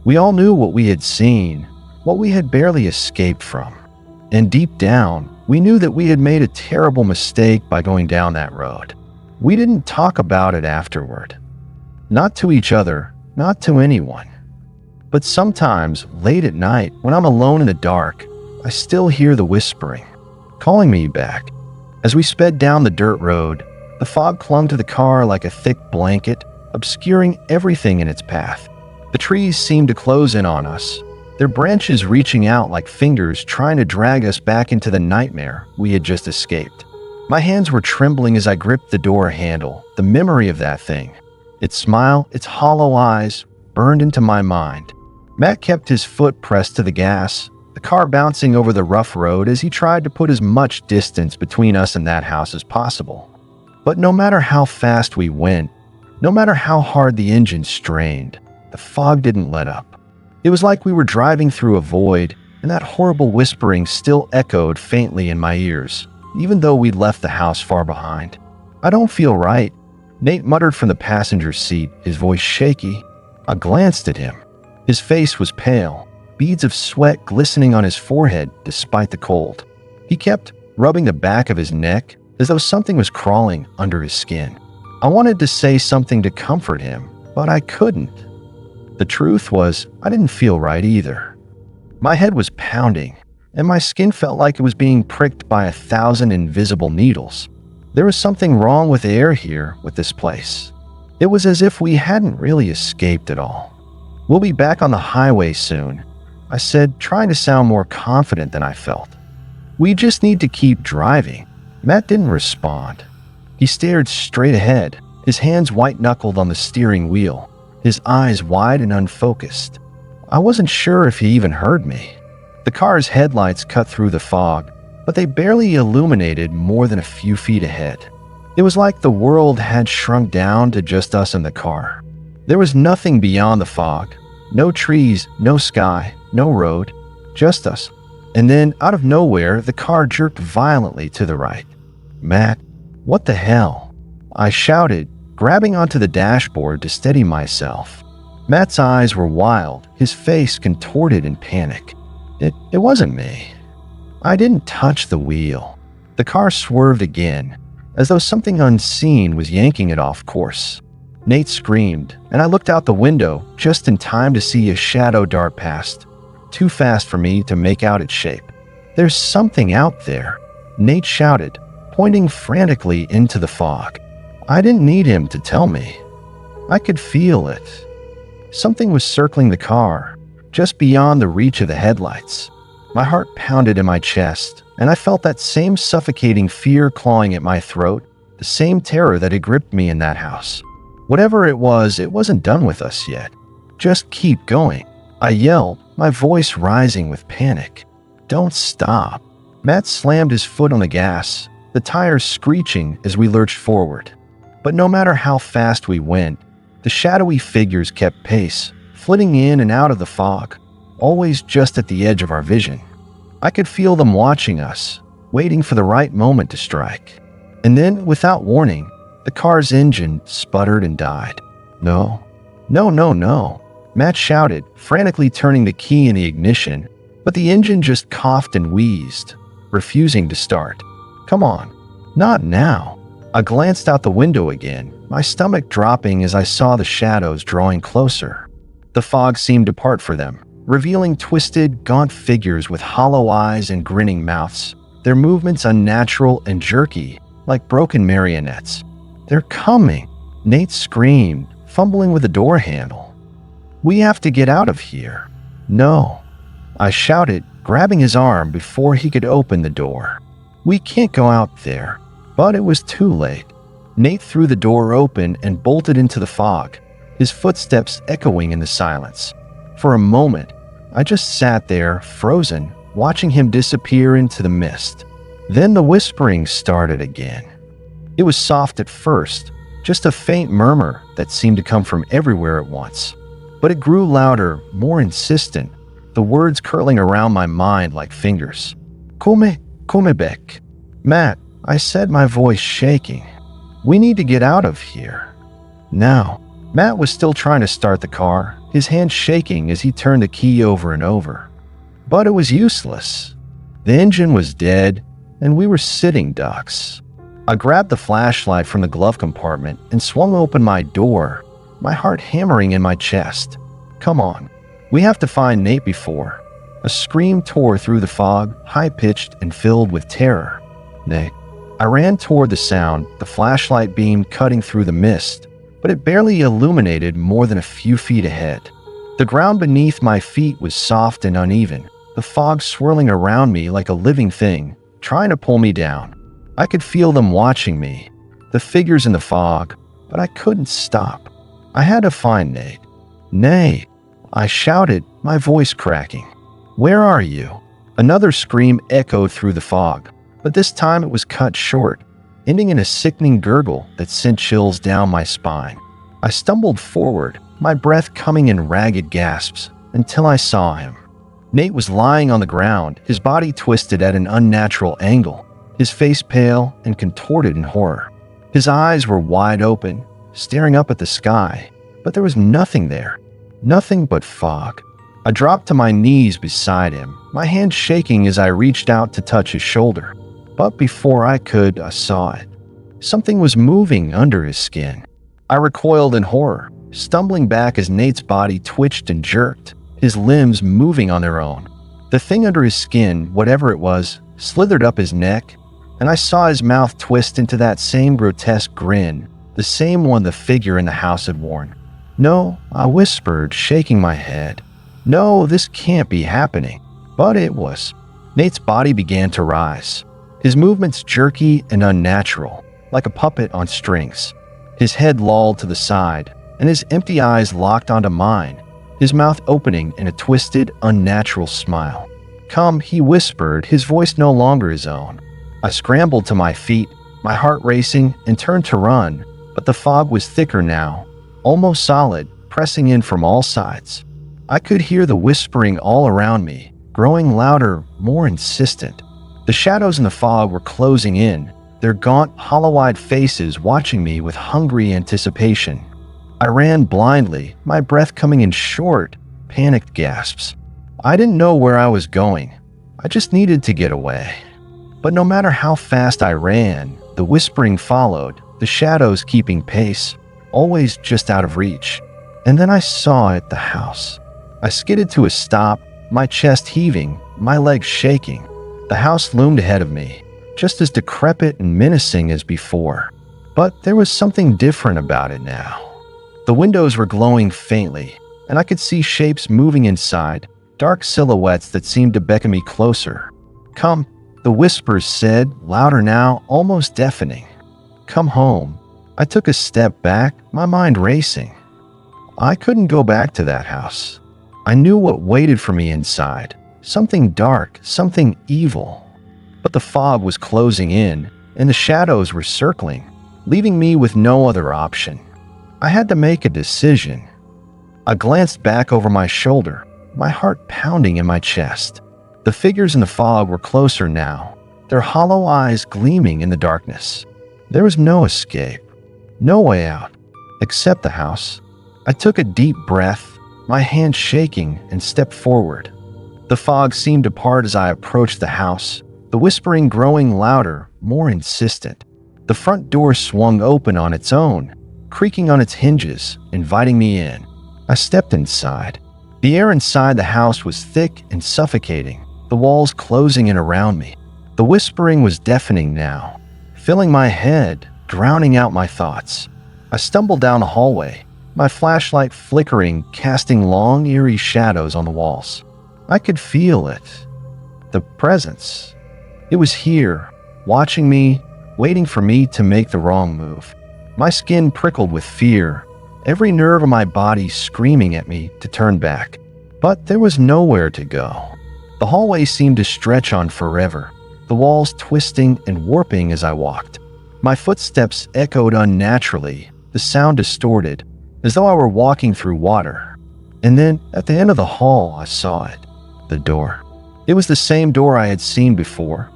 We all knew what we had seen, what we had barely escaped from. And deep down, we knew that we had made a terrible mistake by going down that road. We didn't talk about it afterward. Not to each other, not to anyone. But sometimes, late at night, when I'm alone in the dark, I still hear the whispering, calling me back. As we sped down the dirt road, the fog clung to the car like a thick blanket, obscuring everything in its path. The trees seemed to close in on us, their branches reaching out like fingers trying to drag us back into the nightmare we had just escaped. My hands were trembling as I gripped the door handle, the memory of that thing. Its smile, its hollow eyes, burned into my mind. Matt kept his foot pressed to the gas, the car bouncing over the rough road as he tried to put as much distance between us and that house as possible. But no matter how fast we went, no matter how hard the engine strained, the fog didn't let up. It was like we were driving through a void, and that horrible whispering still echoed faintly in my ears, even though we'd left the house far behind. "I don't feel right," Nate muttered from the passenger seat, his voice shaky. I glanced at him. His face was pale, beads of sweat glistening on his forehead despite the cold. He kept rubbing the back of his neck as though something was crawling under his skin. I wanted to say something to comfort him, but I couldn't. The truth was, I didn't feel right either. My head was pounding, and my skin felt like it was being pricked by 1,000 invisible needles. There was something wrong with the air here with this place. It was as if we hadn't really escaped at all. "We'll be back on the highway soon," I said, trying to sound more confident than I felt. "We just need to keep driving." Matt didn't respond. He stared straight ahead, his hands white-knuckled on the steering wheel, his eyes wide and unfocused. I wasn't sure if he even heard me. The car's headlights cut through the fog, but they barely illuminated more than a few feet ahead. It was like the world had shrunk down to just us and the car. There was nothing beyond the fog. No trees, no sky, no road, just us. And then, out of nowhere, the car jerked violently to the right. "Matt, what the hell?" I shouted, grabbing onto the dashboard to steady myself. Matt's eyes were wild, his face contorted in panic. It wasn't me. I didn't touch the wheel. The car swerved again, as though something unseen was yanking it off course. Nate screamed, and I looked out the window just in time to see a shadow dart past, too fast for me to make out its shape. "There's something out there," Nate shouted, pointing frantically into the fog. I didn't need him to tell me. I could feel it. Something was circling the car, just beyond the reach of the headlights. My heart pounded in my chest, and I felt that same suffocating fear clawing at my throat, the same terror that had gripped me in that house. Whatever it wasn't done with us yet. "Just keep going," I yelled, my voice rising with panic. "Don't stop." Matt slammed his foot on the gas, the tires screeching as we lurched forward. But no matter how fast we went, the shadowy figures kept pace, flitting in and out of the fog, always just at the edge of our vision. I could feel them watching us, waiting for the right moment to strike. And then, without warning, the car's engine sputtered and died. "No, no, no, no," Matt shouted, frantically turning the key in the ignition, but the engine just coughed and wheezed, refusing to start. "Come on, not now." I glanced out the window again, my stomach dropping as I saw the shadows drawing closer. The fog seemed to part for them, revealing twisted, gaunt figures with hollow eyes and grinning mouths, their movements unnatural and jerky, like broken marionettes. "They're coming," Nate screamed, fumbling with the door handle. "We have to get out of here." "No," I shouted, grabbing his arm before he could open the door. "We can't go out there." But it was too late. Nate threw the door open and bolted into the fog, his footsteps echoing in the silence. For a moment, I just sat there, frozen, watching him disappear into the mist. Then the whispering started again. It was soft at first, just a faint murmur that seemed to come from everywhere at once. But it grew louder, more insistent, the words curling around my mind like fingers. Come back." "Matt," I said, my voice shaking. "We need to get out of here. Now." Matt was still trying to start the car, his hand shaking as he turned the key over and over. But it was useless. The engine was dead, and we were sitting ducks. I grabbed the flashlight from the glove compartment and swung open my door, my heart hammering in my chest. "Come on, we have to find Nate before." A scream tore through the fog, high-pitched and filled with terror. "Nate." I ran toward the sound, the flashlight beam cutting through the mist, but it barely illuminated more than a few feet ahead. The ground beneath my feet was soft and uneven, the fog swirling around me like a living thing, trying to pull me down. I could feel them watching me, the figures in the fog, but I couldn't stop. I had to find Nate. "Nate," I shouted, my voice cracking. "Where are you?" Another scream echoed through the fog, but this time it was cut short, ending in a sickening gurgle that sent chills down my spine. I stumbled forward, my breath coming in ragged gasps, until I saw him. Nate was lying on the ground, his body twisted at an unnatural angle, his face pale and contorted in horror. His eyes were wide open, staring up at the sky, but there was nothing there. Nothing but fog. I dropped to my knees beside him, my hand shaking as I reached out to touch his shoulder. But before I could, I saw it. Something was moving under his skin. I recoiled in horror, stumbling back as Nate's body twitched and jerked, his limbs moving on their own. The thing under his skin, whatever it was, slithered up his neck, and I saw his mouth twist into that same grotesque grin, the same one the figure in the house had worn. "No," I whispered, shaking my head. "No, this can't be happening." But it was. Nate's body began to rise, his movements jerky and unnatural, like a puppet on strings. His head lolled to the side, and his empty eyes locked onto mine, his mouth opening in a twisted, unnatural smile. "Come," he whispered, his voice no longer his own. I scrambled to my feet, my heart racing, and turned to run, but the fog was thicker now, almost solid, pressing in from all sides. I could hear the whispering all around me, growing louder, more insistent. The shadows in the fog were closing in, their gaunt, hollow-eyed faces watching me with hungry anticipation. I ran blindly, my breath coming in short, panicked gasps. I didn't know where I was going. I just needed to get away. But no matter how fast I ran, the whispering followed, the shadows keeping pace, always just out of reach. And then I saw it, the house. I skidded to a stop, my chest heaving, my legs shaking. The house loomed ahead of me, just as decrepit and menacing as before. But there was something different about it now. The windows were glowing faintly, and I could see shapes moving inside, dark silhouettes that seemed to beckon me closer. "Come," the whispers said, louder now, almost deafening. "Come home." I took a step back, my mind racing. I couldn't go back to that house. I knew what waited for me inside. Something dark, something evil. But the fog was closing in, and the shadows were circling, leaving me with no other option. I had to make a decision. I glanced back over my shoulder, my heart pounding in my chest. The figures in the fog were closer now, their hollow eyes gleaming in the darkness. There was no escape, no way out, except the house. I took a deep breath, my hand shaking, and stepped forward. The fog seemed to part as I approached the house, the whispering growing louder, more insistent. The front door swung open on its own, creaking on its hinges, inviting me in. I stepped inside. The air inside the house was thick and suffocating, the walls closing in around me. The whispering was deafening now, filling my head, drowning out my thoughts. I stumbled down the hallway, my flashlight flickering, casting long, eerie shadows on the walls. I could feel it. The presence. It was here, watching me, waiting for me to make the wrong move. My skin prickled with fear, every nerve of my body screaming at me to turn back. But there was nowhere to go. The hallway seemed to stretch on forever, the walls twisting and warping as I walked. My footsteps echoed unnaturally, the sound distorted, as though I were walking through water. And then, at the end of the hall, I saw it. The door. It was the same door I had seen before,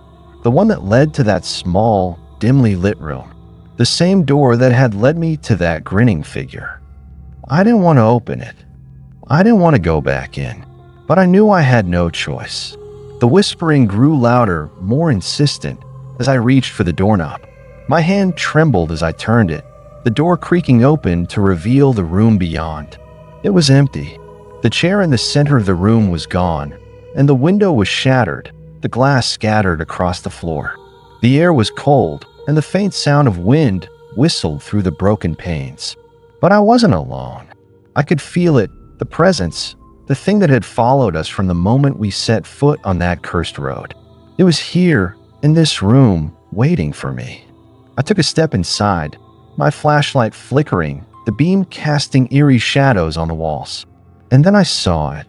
the one that led to that small, dimly lit room. The same door that had led me to that grinning figure. I didn't want to open it. I didn't want to go back in, but I knew I had no choice. The whispering grew louder, more insistent, as I reached for the doorknob. My hand trembled as I turned it, the door creaking open to reveal the room beyond. It was empty. The chair in the center of the room was gone, and the window was shattered, the glass scattered across the floor. The air was cold, and the faint sound of wind whistled through the broken panes. But I wasn't alone. I could feel it, the presence, the thing that had followed us from the moment we set foot on that cursed road. It was here, in this room, waiting for me. I took a step inside, my flashlight flickering, the beam casting eerie shadows on the walls. And then I saw it.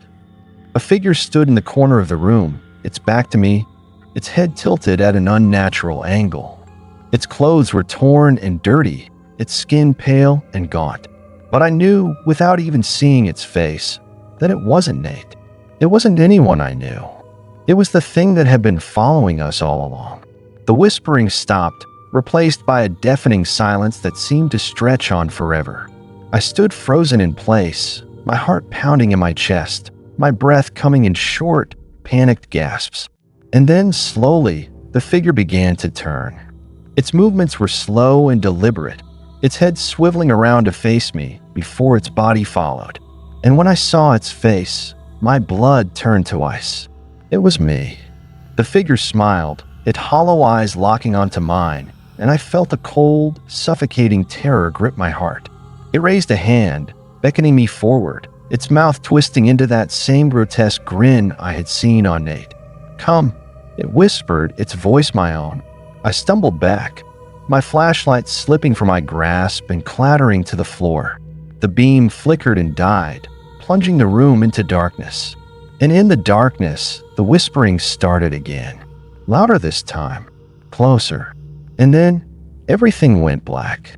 A figure stood in the corner of the room, its back to me, its head tilted at an unnatural angle. Its clothes were torn and dirty, its skin pale and gaunt. But I knew, without even seeing its face, that it wasn't Nate. It wasn't anyone I knew. It was the thing that had been following us all along. The whispering stopped, replaced by a deafening silence that seemed to stretch on forever. I stood frozen in place, my heart pounding in my chest, my breath coming in short, panicked gasps. And then, slowly, the figure began to turn. Its movements were slow and deliberate, its head swiveling around to face me before its body followed. And when I saw its face, my blood turned to ice. It was me. The figure smiled, its hollow eyes locking onto mine, and I felt a cold, suffocating terror grip my heart. It raised a hand, beckoning me forward, its mouth twisting into that same grotesque grin I had seen on Nate. "Come," it whispered, its voice my own. I stumbled back, my flashlight slipping from my grasp and clattering to the floor. The beam flickered and died, plunging the room into darkness. And in the darkness, the whispering started again. Louder this time, closer. And then, everything went black.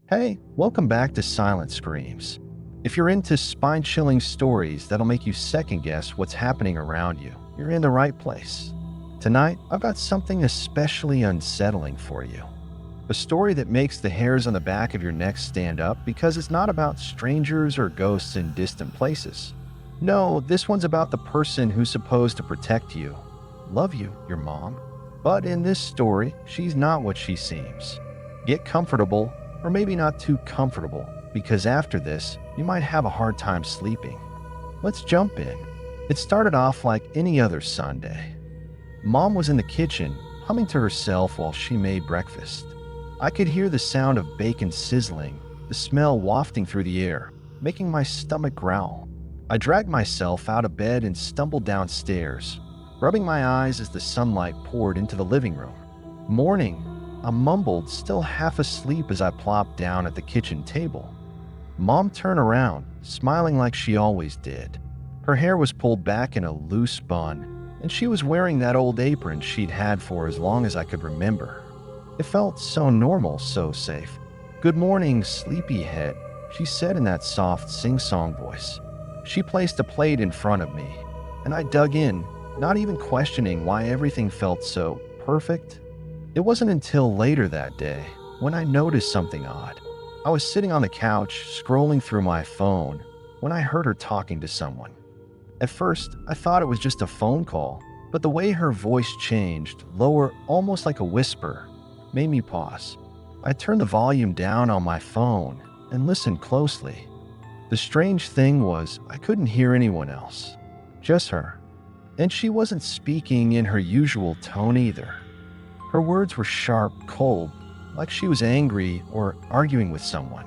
Hey, welcome back to Silent Screams. If you're into spine-chilling stories that'll make you second-guess what's happening around you, you're in the right place. Tonight, I've got something especially unsettling for you. A story that makes the hairs on the back of your neck stand up because it's not about strangers or ghosts in distant places. No, this one's about the person who's supposed to protect you, love you, your mom. But in this story, she's not what she seems. Get comfortable, or maybe not too comfortable, because after this, you might have a hard time sleeping. Let's jump in. It started off like any other Sunday. Mom was in the kitchen, humming to herself while she made breakfast. I could hear the sound of bacon sizzling, the smell wafting through the air, making my stomach growl. I dragged myself out of bed and stumbled downstairs, rubbing my eyes as the sunlight poured into the living room. "Morning," I mumbled, still half asleep as I plopped down at the kitchen table. Mom turned around, smiling like she always did. Her hair was pulled back in a loose bun, and she was wearing that old apron she'd had for as long as I could remember. It felt so normal, so safe. "Good morning, sleepyhead," she said in that soft sing-song voice. She placed a plate in front of me, and I dug in, not even questioning why everything felt so perfect. It wasn't until later that day when I noticed something odd. I was sitting on the couch, scrolling through my phone, when I heard her talking to someone. At first, I thought it was just a phone call, but the way her voice changed, lower, almost like a whisper, made me pause. I turned the volume down on my phone and listened closely. The strange thing was, I couldn't hear anyone else, just her. And she wasn't speaking in her usual tone either. Her words were sharp, cold, like she was angry or arguing with someone.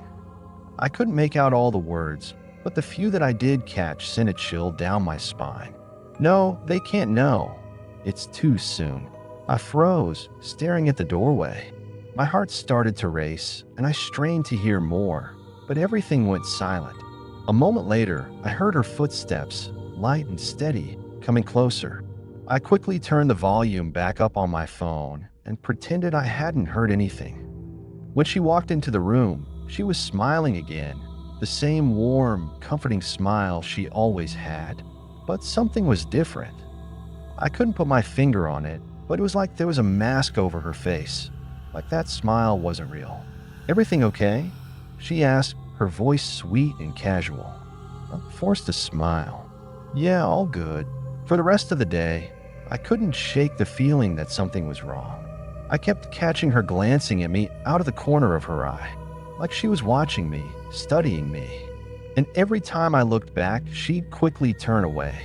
I couldn't make out all the words, but the few that I did catch sent a chill down my spine. "No, they can't know. It's too soon." I froze, staring at the doorway. My heart started to race, and I strained to hear more, but everything went silent. A moment later, I heard her footsteps, light and steady, coming closer. I quickly turned the volume back up on my phone and pretended I hadn't heard anything. When she walked into the room, she was smiling again, the same warm, comforting smile she always had. But something was different. I couldn't put my finger on it, but it was like there was a mask over her face, like that smile wasn't real. "Everything okay?" she asked, her voice sweet and casual. I forced a smile. "Yeah, all good." For the rest of the day, I couldn't shake the feeling that something was wrong. I kept catching her glancing at me out of the corner of her eye, like she was watching me, studying me. And every time I looked back, she'd quickly turn away,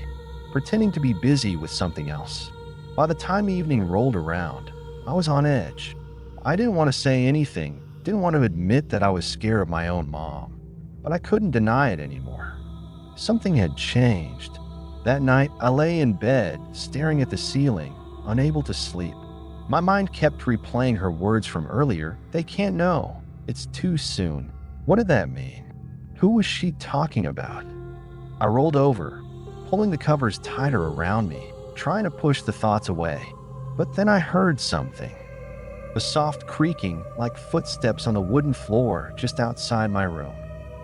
pretending to be busy with something else. By the time evening rolled around, I was on edge. I didn't want to say anything, didn't want to admit that I was scared of my own mom, but I couldn't deny it anymore. Something had changed. That night, I lay in bed, staring at the ceiling, unable to sleep. My mind kept replaying her words from earlier. "They can't know. It's too soon." What did that mean? Who was she talking about? I rolled over, pulling the covers tighter around me, trying to push the thoughts away. But then I heard something. A soft creaking like footsteps on the wooden floor just outside my room.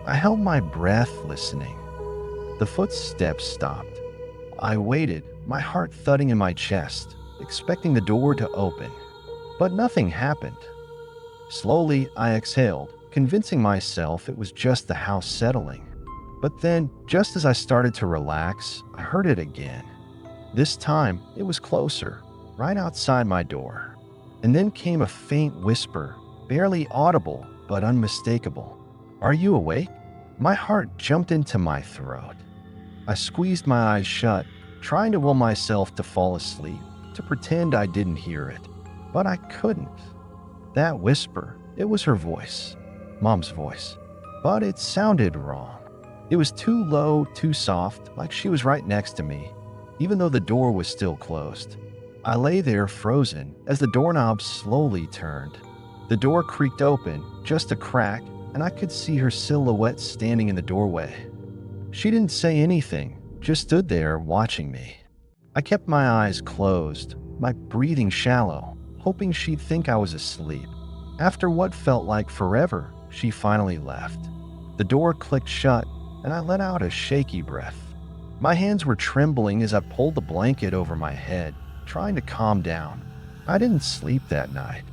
I held my breath listening. The footsteps stopped. I waited, my heart thudding in my chest, expecting the door to open. But nothing happened. Slowly, I exhaled, convincing myself it was just the house settling. But then, just as I started to relax, I heard it again. This time, it was closer, right outside my door. And then came a faint whisper, barely audible but unmistakable. "Are you awake?" My heart jumped into my throat. I squeezed my eyes shut, trying to will myself to fall asleep, to pretend I didn't hear it. But I couldn't. That whisper, it was her voice, Mom's voice. But it sounded wrong. It was too low, too soft, like she was right next to me, even though the door was still closed. I lay there frozen as the doorknob slowly turned. The door creaked open, just a crack, and I could see her silhouette standing in the doorway. She didn't say anything, just stood there watching me. I kept my eyes closed, my breathing shallow, hoping she'd think I was asleep. After what felt like forever, she finally left. The door clicked shut, and I let out a shaky breath. My hands were trembling as I pulled the blanket over my head, trying to calm down. I didn't sleep that night.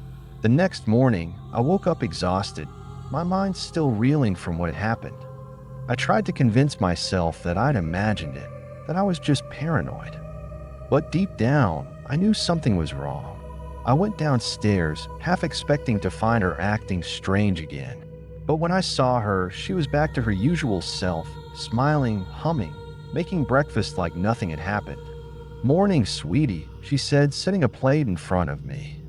The next morning, I woke up exhausted, my mind still reeling from what had happened. I tried to convince myself that I'd imagined it, that I was just paranoid. But deep down, I knew something was wrong. I went downstairs, half expecting to find her acting strange again. But when I saw her, she was back to her usual self, smiling, humming, making breakfast like nothing had happened. "Morning, sweetie," she said, setting a plate in front of me.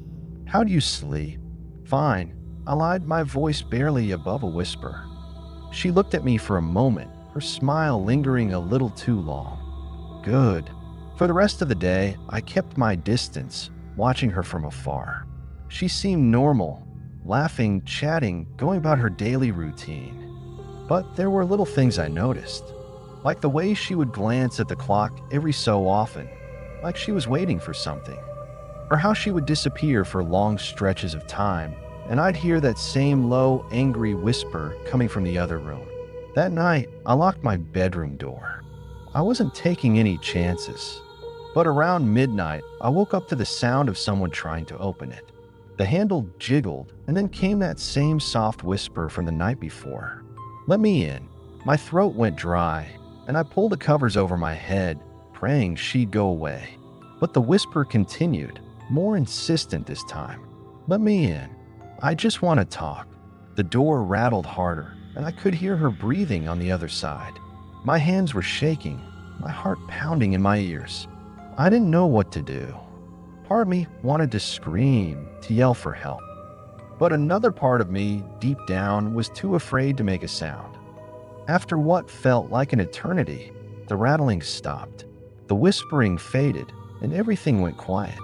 "How do you sleep?" "Fine," I lied, my voice barely above a whisper. She looked at me for a moment, her smile lingering a little too long. "Good." For the rest of the day, I kept my distance, watching her from afar. She seemed normal, laughing, chatting, going about her daily routine. But there were little things I noticed, like the way she would glance at the clock every so often, like she was waiting for something, or how she would disappear for long stretches of time, and I'd hear that same low, angry whisper coming from the other room. That night, I locked my bedroom door. I wasn't taking any chances. But around midnight, I woke up to the sound of someone trying to open it. The handle jiggled, and then came that same soft whisper from the night before. "Let me in." My throat went dry, and I pulled the covers over my head, praying she'd go away. But the whisper continued, more insistent this time. "Let me in. I just want to talk." The door rattled harder, and I could hear her breathing on the other side. My hands were shaking, my heart pounding in my ears. I didn't know what to do. Part of me wanted to scream, to yell for help. But another part of me, deep down, was too afraid to make a sound. After what felt like an eternity, the rattling stopped. The whispering faded, and everything went quiet.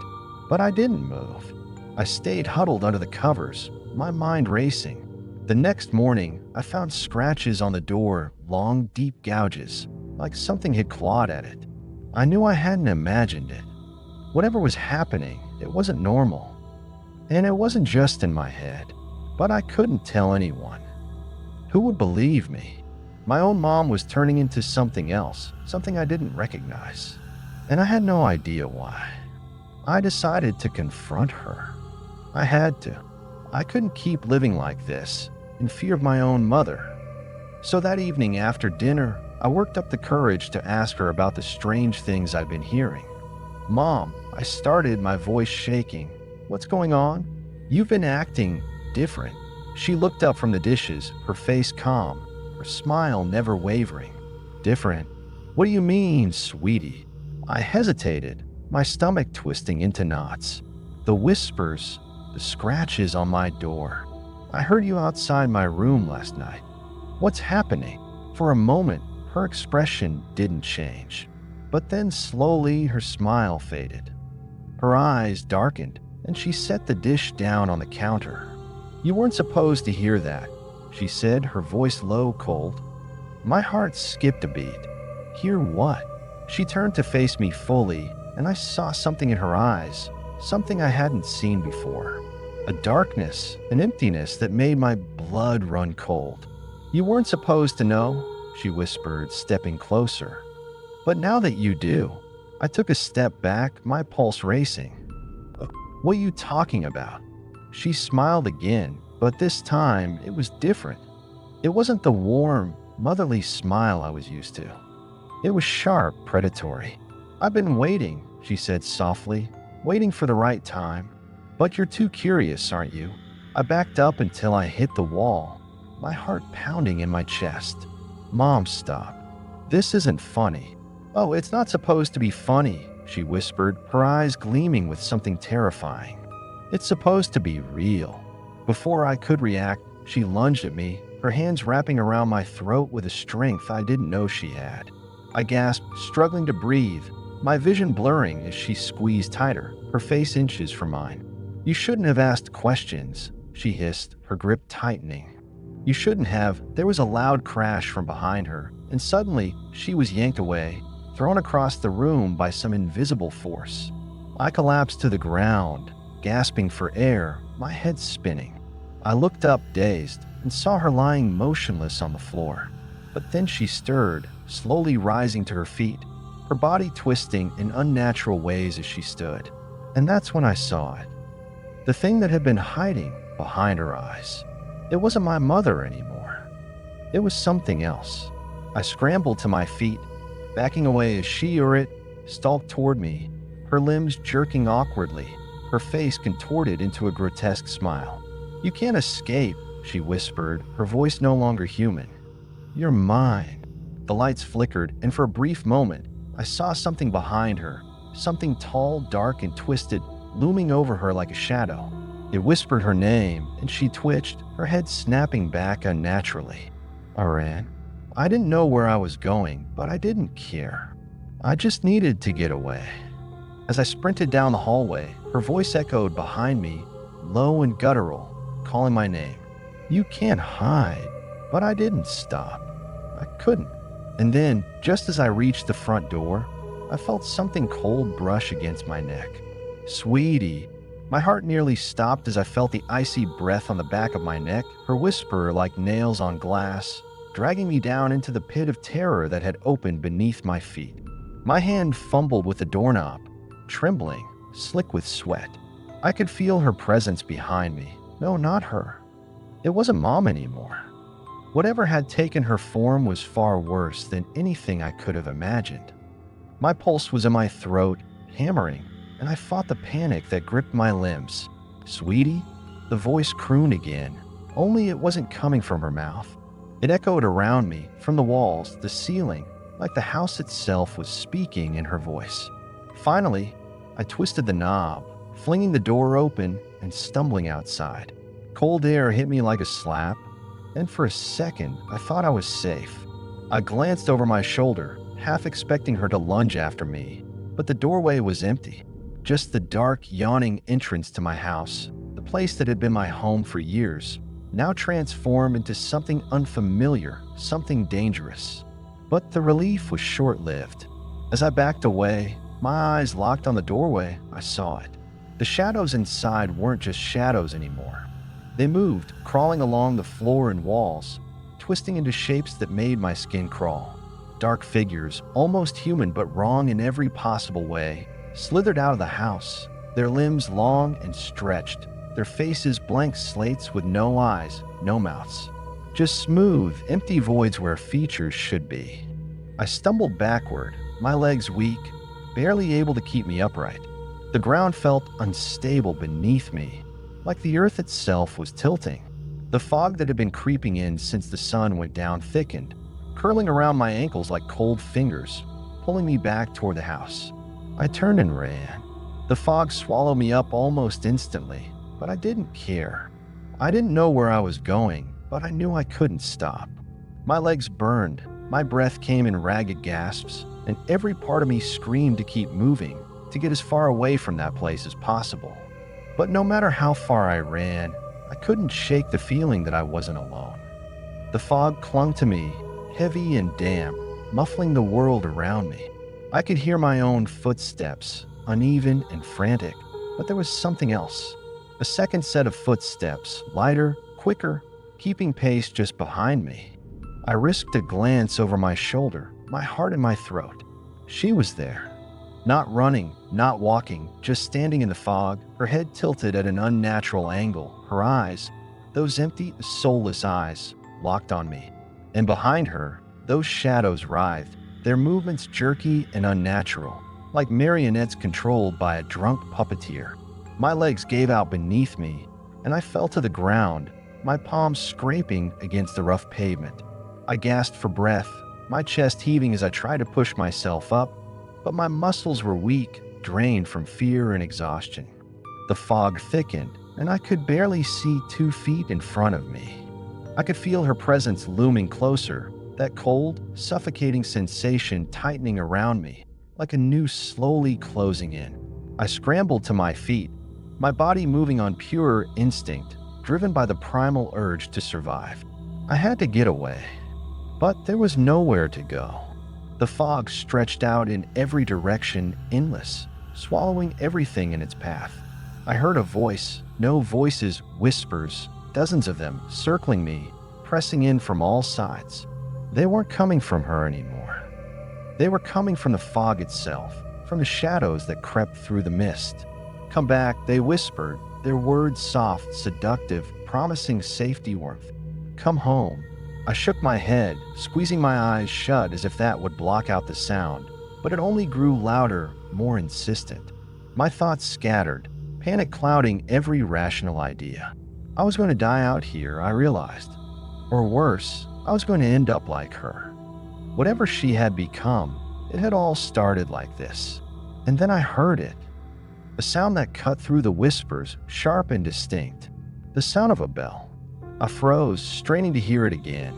But I didn't move. I stayed huddled under the covers, my mind racing. The next morning, I found scratches on the door, long, deep gouges, like something had clawed at it. I knew I hadn't imagined it. Whatever was happening, it wasn't normal. And it wasn't just in my head, but I couldn't tell anyone. Who would believe me? My own mom was turning into something else, something I didn't recognize. And I had no idea why. I decided to confront her. I had to. I couldn't keep living like this, in fear of my own mother. So that evening after dinner, I worked up the courage to ask her about the strange things I'd been hearing. "Mom," I started, my voice shaking. "What's going on?" "You've been acting different." She looked up from the dishes, her face calm, her smile never wavering. "Different? What do you mean, sweetie?" I hesitated, my stomach twisting into knots. "The whispers, the scratches on my door. I heard you outside my room last night. What's happening?" For a moment, her expression didn't change. But then slowly her smile faded. Her eyes darkened, and she set the dish down on the counter. "You weren't supposed to hear that," she said, her voice low, cold. My heart skipped a beat. Hear what? She turned to face me fully, and I saw something in her eyes, something I hadn't seen before. A darkness, an emptiness that made my blood run cold. "You weren't supposed to know," she whispered, stepping closer. "But now that you do." I took a step back, my pulse racing. "What are you talking about?" She smiled again, but this time it was different. It wasn't the warm, motherly smile I was used to. It was sharp, predatory. "I've been waiting," she said softly, "waiting for the right time. But you're too curious, aren't you?" I backed up until I hit the wall, my heart pounding in my chest. "Mom, stop. This isn't funny." "Oh, it's not supposed to be funny," she whispered, her eyes gleaming with something terrifying. "It's supposed to be real." Before I could react, she lunged at me, her hands wrapping around my throat with a strength I didn't know she had. I gasped, struggling to breathe, my vision blurring as she squeezed tighter, her face inches from mine. "You shouldn't have asked questions," she hissed, her grip tightening. "You shouldn't have." There was a loud crash from behind her, and suddenly she was yanked away, thrown across the room by some invisible force. I collapsed to the ground, gasping for air, my head spinning. I looked up, dazed, and saw her lying motionless on the floor. But then she stirred, slowly rising to her feet, her body twisting in unnatural ways as she stood. And that's when I saw it. The thing that had been hiding behind her eyes. It wasn't my mother anymore. It was something else. I scrambled to my feet, backing away as she or it stalked toward me, her limbs jerking awkwardly, her face contorted into a grotesque smile. "You can't escape," she whispered, her voice no longer human. "You're mine." The lights flickered, and for a brief moment, I saw something behind her, something tall, dark, and twisted, looming over her like a shadow. It whispered her name, and she twitched, her head snapping back unnaturally. I ran. I didn't know where I was going, but I didn't care. I just needed to get away. As I sprinted down the hallway, her voice echoed behind me, low and guttural, calling my name. "You can't hide." But I didn't stop. I couldn't. And then, just as I reached the front door, I felt something cold brush against my neck. "Sweetie." My heart nearly stopped as I felt the icy breath on the back of my neck, her whisper like nails on glass, dragging me down into the pit of terror that had opened beneath my feet. My hand fumbled with the doorknob, trembling, slick with sweat. I could feel her presence behind me. No, not her. It wasn't Mom anymore. Whatever had taken her form was far worse than anything I could have imagined. My pulse was in my throat, hammering, and I fought the panic that gripped my limbs. "Sweetie?" The voice crooned again, only it wasn't coming from her mouth. It echoed around me, from the walls, the ceiling, like the house itself was speaking in her voice. Finally, I twisted the knob, flinging the door open and stumbling outside. Cold air hit me like a slap, and for a second, I thought I was safe. I glanced over my shoulder, half expecting her to lunge after me, but the doorway was empty. Just the dark, yawning entrance to my house, the place that had been my home for years, now transformed into something unfamiliar, something dangerous. But the relief was short-lived. As I backed away, my eyes locked on the doorway, I saw it. The shadows inside weren't just shadows anymore. They moved, crawling along the floor and walls, twisting into shapes that made my skin crawl. Dark figures, almost human but wrong in every possible way, slithered out of the house, their limbs long and stretched, their faces blank slates with no eyes, no mouths. Just smooth, empty voids where features should be. I stumbled backward, my legs weak, barely able to keep me upright. The ground felt unstable beneath me, like the earth itself was tilting. The fog that had been creeping in since the sun went down thickened, curling around my ankles like cold fingers, pulling me back toward the house. I turned and ran. The fog swallowed me up almost instantly, but I didn't care. I didn't know where I was going, but I knew I couldn't stop. My legs burned, my breath came in ragged gasps, and every part of me screamed to keep moving, to get as far away from that place as possible. But no matter how far I ran, I couldn't shake the feeling that I wasn't alone. The fog clung to me, heavy and damp, muffling the world around me. I could hear my own footsteps, uneven and frantic, but there was something else. A second set of footsteps, lighter, quicker, keeping pace just behind me. I risked a glance over my shoulder, my heart in my throat. She was there. Not running, not walking, just standing in the fog, her head tilted at an unnatural angle, her eyes, those empty, soulless eyes, locked on me. And behind her, those shadows writhed, their movements jerky and unnatural, like marionettes controlled by a drunk puppeteer. My legs gave out beneath me, and I fell to the ground, my palms scraping against the rough pavement. I gasped for breath, my chest heaving as I tried to push myself up, but my muscles were weak, drained from fear and exhaustion. The fog thickened, and I could barely see 2 feet in front of me. I could feel her presence looming closer, that cold, suffocating sensation tightening around me, like a noose slowly closing in. I scrambled to my feet, my body moving on pure instinct, driven by the primal urge to survive. I had to get away, but there was nowhere to go. The fog stretched out in every direction, endless, swallowing everything in its path. I heard a voice, no voices, whispers, dozens of them, circling me, pressing in from all sides. They weren't coming from her anymore. They were coming from the fog itself, from the shadows that crept through the mist. "Come back," they whispered, their words soft, seductive, promising safety warmth. "Come home." I shook my head, squeezing my eyes shut as if that would block out the sound, but it only grew louder, more insistent. My thoughts scattered, panic clouding every rational idea. I was going to die out here, I realized. Or worse, I was going to end up like her. Whatever she had become, it had all started like this. And then I heard it. A sound that cut through the whispers, sharp and distinct. The sound of a bell. I froze, straining to hear it again,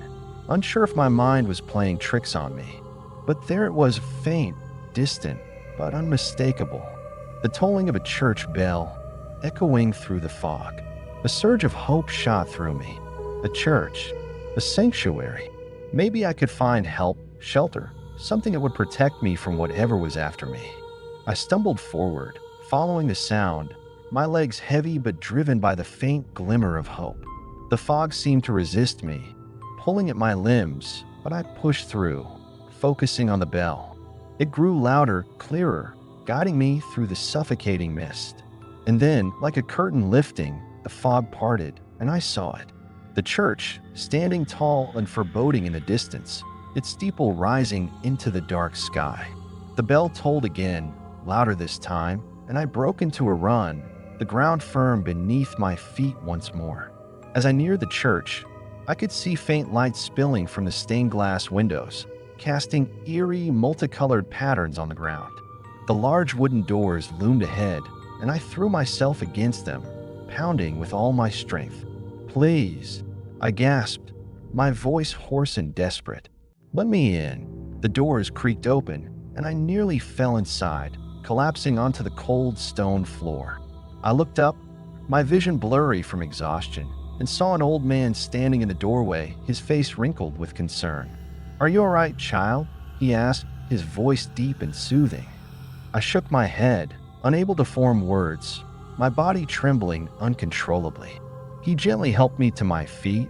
unsure if my mind was playing tricks on me. But there it was, faint, distant, but unmistakable. The tolling of a church bell, echoing through the fog. A surge of hope shot through me. A church, a sanctuary. Maybe I could find help, shelter, something that would protect me from whatever was after me. I stumbled forward, following the sound, my legs heavy but driven by the faint glimmer of hope. The fog seemed to resist me, pulling at my limbs, but I pushed through, focusing on the bell. It grew louder, clearer, guiding me through the suffocating mist. And then, like a curtain lifting, the fog parted, and I saw it. The church, standing tall and foreboding in the distance, its steeple rising into the dark sky. The bell tolled again, louder this time, and I broke into a run, the ground firm beneath my feet once more. As I neared the church, I could see faint light spilling from the stained glass windows, casting eerie, multicolored patterns on the ground. The large wooden doors loomed ahead, and I threw myself against them, pounding with all my strength. "Please," I gasped, my voice hoarse and desperate. "Let me in." The doors creaked open, and I nearly fell inside, collapsing onto the cold stone floor. I looked up, my vision blurry from exhaustion, and saw an old man standing in the doorway, his face wrinkled with concern. "Are you all right, child?" he asked, his voice deep and soothing. I shook my head, unable to form words, my body trembling uncontrollably. He gently helped me to my feet,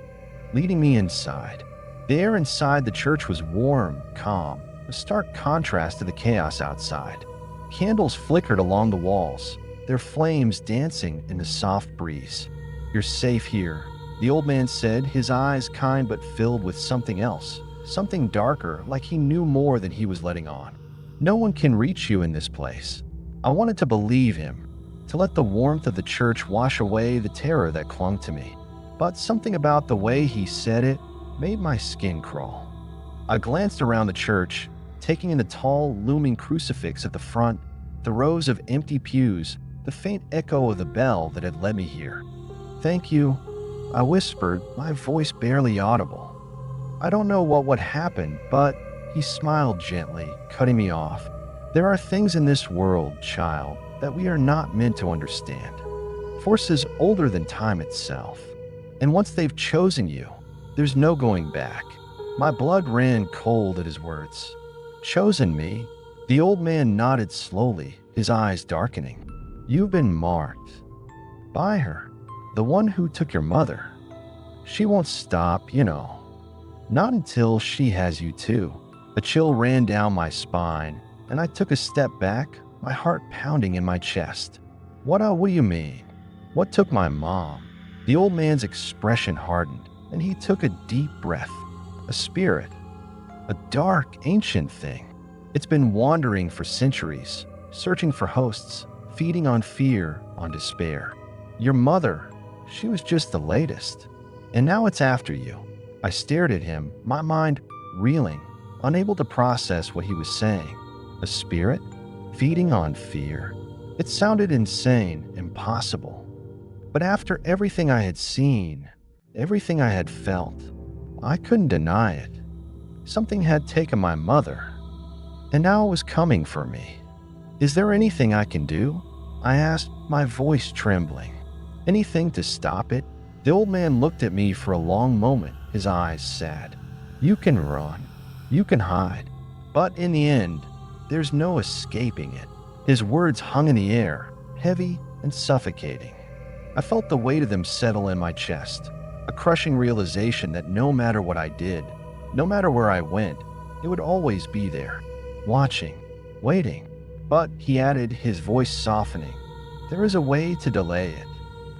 leading me inside. The air inside the church was warm, calm, a stark contrast to the chaos outside. Candles flickered along the walls, their flames dancing in the soft breeze. "You're safe here," the old man said, his eyes kind but filled with something else, something darker, like he knew more than he was letting on. "No one can reach you in this place." I wanted to believe him, to let the warmth of the church wash away the terror that clung to me. But something about the way he said it made my skin crawl. I glanced around the church, taking in the tall, looming crucifix at the front, the rows of empty pews, the faint echo of the bell that had led me here. "Thank you," I whispered, my voice barely audible. "I don't know what would happen, but..." He smiled gently, cutting me off. "There are things in this world, child, that we are not meant to understand. Forces older than time itself. And once they've chosen you, there's no going back." My blood ran cold at his words. Chosen me? The old man nodded slowly, his eyes darkening. You've been marked by her, the one who took your mother. She won't stop, Not until she has you too. A chill ran down my spine, and I took a step back, my heart pounding in my chest. What do you mean? What took my mom? The old man's expression hardened, and he took a deep breath. A spirit. A dark, ancient thing. It's been wandering for centuries, searching for hosts, feeding on fear, on despair. Your mother, she was just the latest. And now it's after you. I stared at him, my mind reeling, unable to process what he was saying. A spirit? Feeding on fear? It sounded insane, impossible. But after everything I had seen, everything I had felt, I couldn't deny it. Something had taken my mother, and now it was coming for me. Is there anything I can do? I asked, my voice trembling. Anything to stop it? The old man looked at me for a long moment, his eyes sad. You can run, you can hide, but in the end, there's no escaping it. His words hung in the air, heavy and suffocating. I felt the weight of them settle in my chest, a crushing realization that no matter what I did, no matter where I went, it would always be there, watching, waiting. But, he added, his voice softening, there is a way to delay it,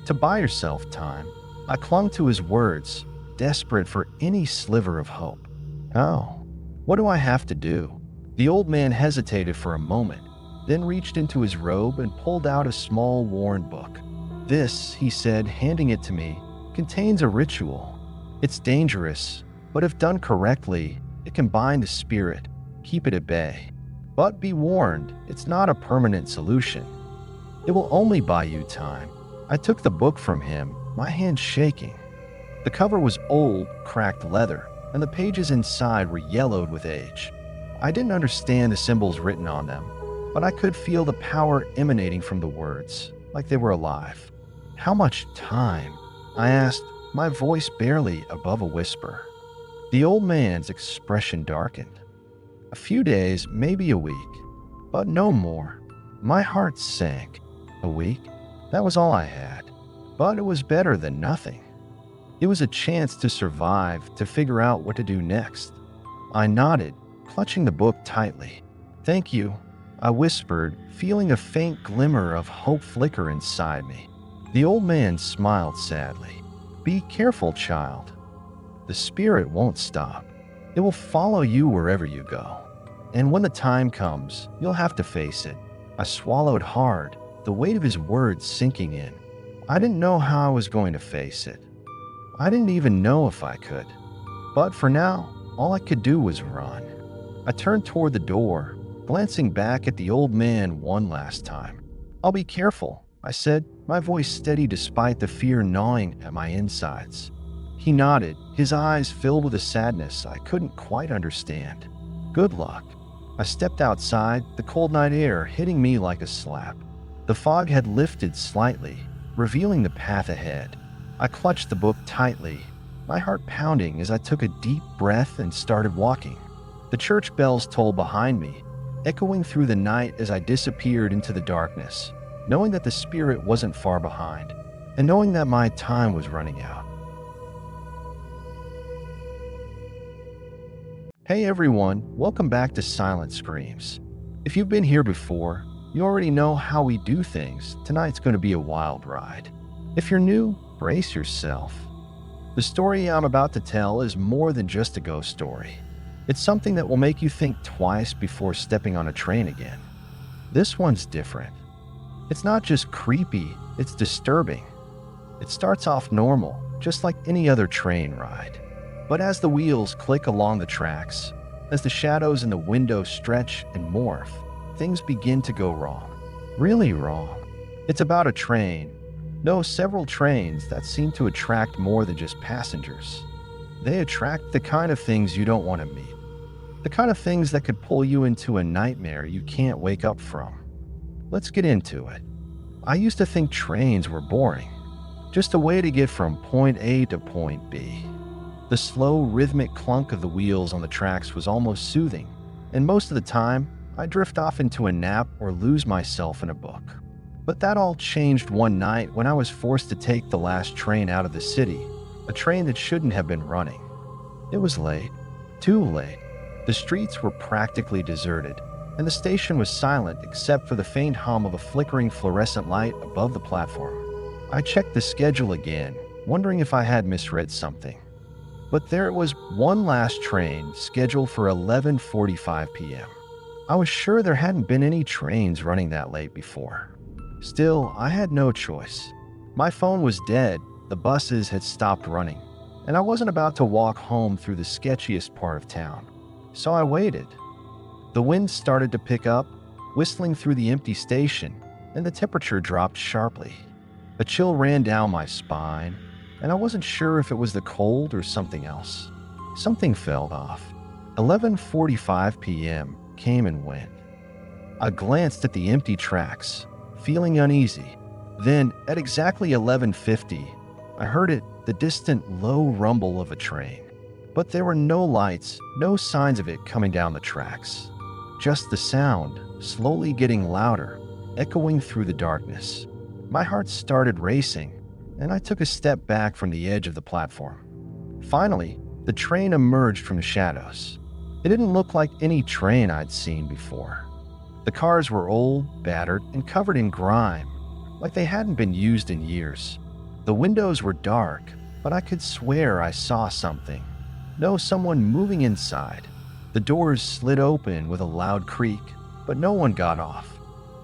to buy yourself time. I clung to his words, desperate for any sliver of hope. How? What do I have to do? The old man hesitated for a moment, then reached into his robe and pulled out a small worn book. This, he said, handing it to me, contains a ritual. It's dangerous, but if done correctly, it can bind the spirit, keep it at bay. But be warned, it's not a permanent solution. It will only buy you time. I took the book from him, my hand shaking. The cover was old, cracked leather, and the pages inside were yellowed with age. I didn't understand the symbols written on them, but I could feel the power emanating from the words, like they were alive. How much time? I asked, my voice barely above a whisper. The old man's expression darkened. A few days, maybe a week, but no more. My heart sank. A week? That was all I had. But it was better than nothing. It was a chance to survive, to figure out what to do next. I nodded, clutching the book tightly. Thank you, I whispered, feeling a faint glimmer of hope flicker inside me. The old man smiled sadly. Be careful, child. The spirit won't stop. It will follow you wherever you go. And when the time comes, you'll have to face it. I swallowed hard, the weight of his words sinking in. I didn't know how I was going to face it. I didn't even know if I could. But for now, all I could do was run. I turned toward the door, glancing back at the old man one last time. I'll be careful, I said, my voice steady despite the fear gnawing at my insides. He nodded, his eyes filled with a sadness I couldn't quite understand. Good luck. I stepped outside, the cold night air hitting me like a slap. The fog had lifted slightly, revealing the path ahead. I clutched the book tightly, my heart pounding as I took a deep breath and started walking. The church bells tolled behind me, echoing through the night as I disappeared into the darkness, knowing that the spirit wasn't far behind, and knowing that my time was running out. Hey everyone, welcome back to Silent Screams. If you've been here before, you already know how we do things. Tonight's going to be a wild ride. If you're new, brace yourself. The story I'm about to tell is more than just a ghost story. It's something that will make you think twice before stepping on a train again. This one's different. It's not just creepy, it's disturbing. It starts off normal, just like any other train ride. But as the wheels click along the tracks, as the shadows in the window stretch and morph, things begin to go wrong. Really wrong. It's about a train. No, several trains that seem to attract more than just passengers. They attract the kind of things you don't want to meet. The kind of things that could pull you into a nightmare you can't wake up from. Let's get into it. I used to think trains were boring. Just a way to get from point A to point B. The slow, rhythmic clunk of the wheels on the tracks was almost soothing, and most of the time, I'd drift off into a nap or lose myself in a book. But that all changed one night when I was forced to take the last train out of the city, a train that shouldn't have been running. It was late, too late. The streets were practically deserted, and the station was silent except for the faint hum of a flickering fluorescent light above the platform. I checked the schedule again, wondering if I had misread something. But there it was, one last train scheduled for 11:45 p.m. I was sure there hadn't been any trains running that late before. Still, I had no choice. My phone was dead, the buses had stopped running, and I wasn't about to walk home through the sketchiest part of town. So I waited. The wind started to pick up, whistling through the empty station, and the temperature dropped sharply. A chill ran down my spine, and I wasn't sure if it was the cold or something else. Something felt off. 11:45 p.m. came and went. I glanced at the empty tracks, feeling uneasy. Then, at exactly 11:50, I heard it, the distant low rumble of a train. But there were no lights, no signs of it coming down the tracks. Just the sound, slowly getting louder, echoing through the darkness. My heart started racing, and I took a step back from the edge of the platform. Finally, the train emerged from the shadows. It didn't look like any train I'd seen before. The cars were old, battered, and covered in grime, like they hadn't been used in years. The windows were dark, but I could swear I saw something. No, someone moving inside. The doors slid open with a loud creak, but no one got off.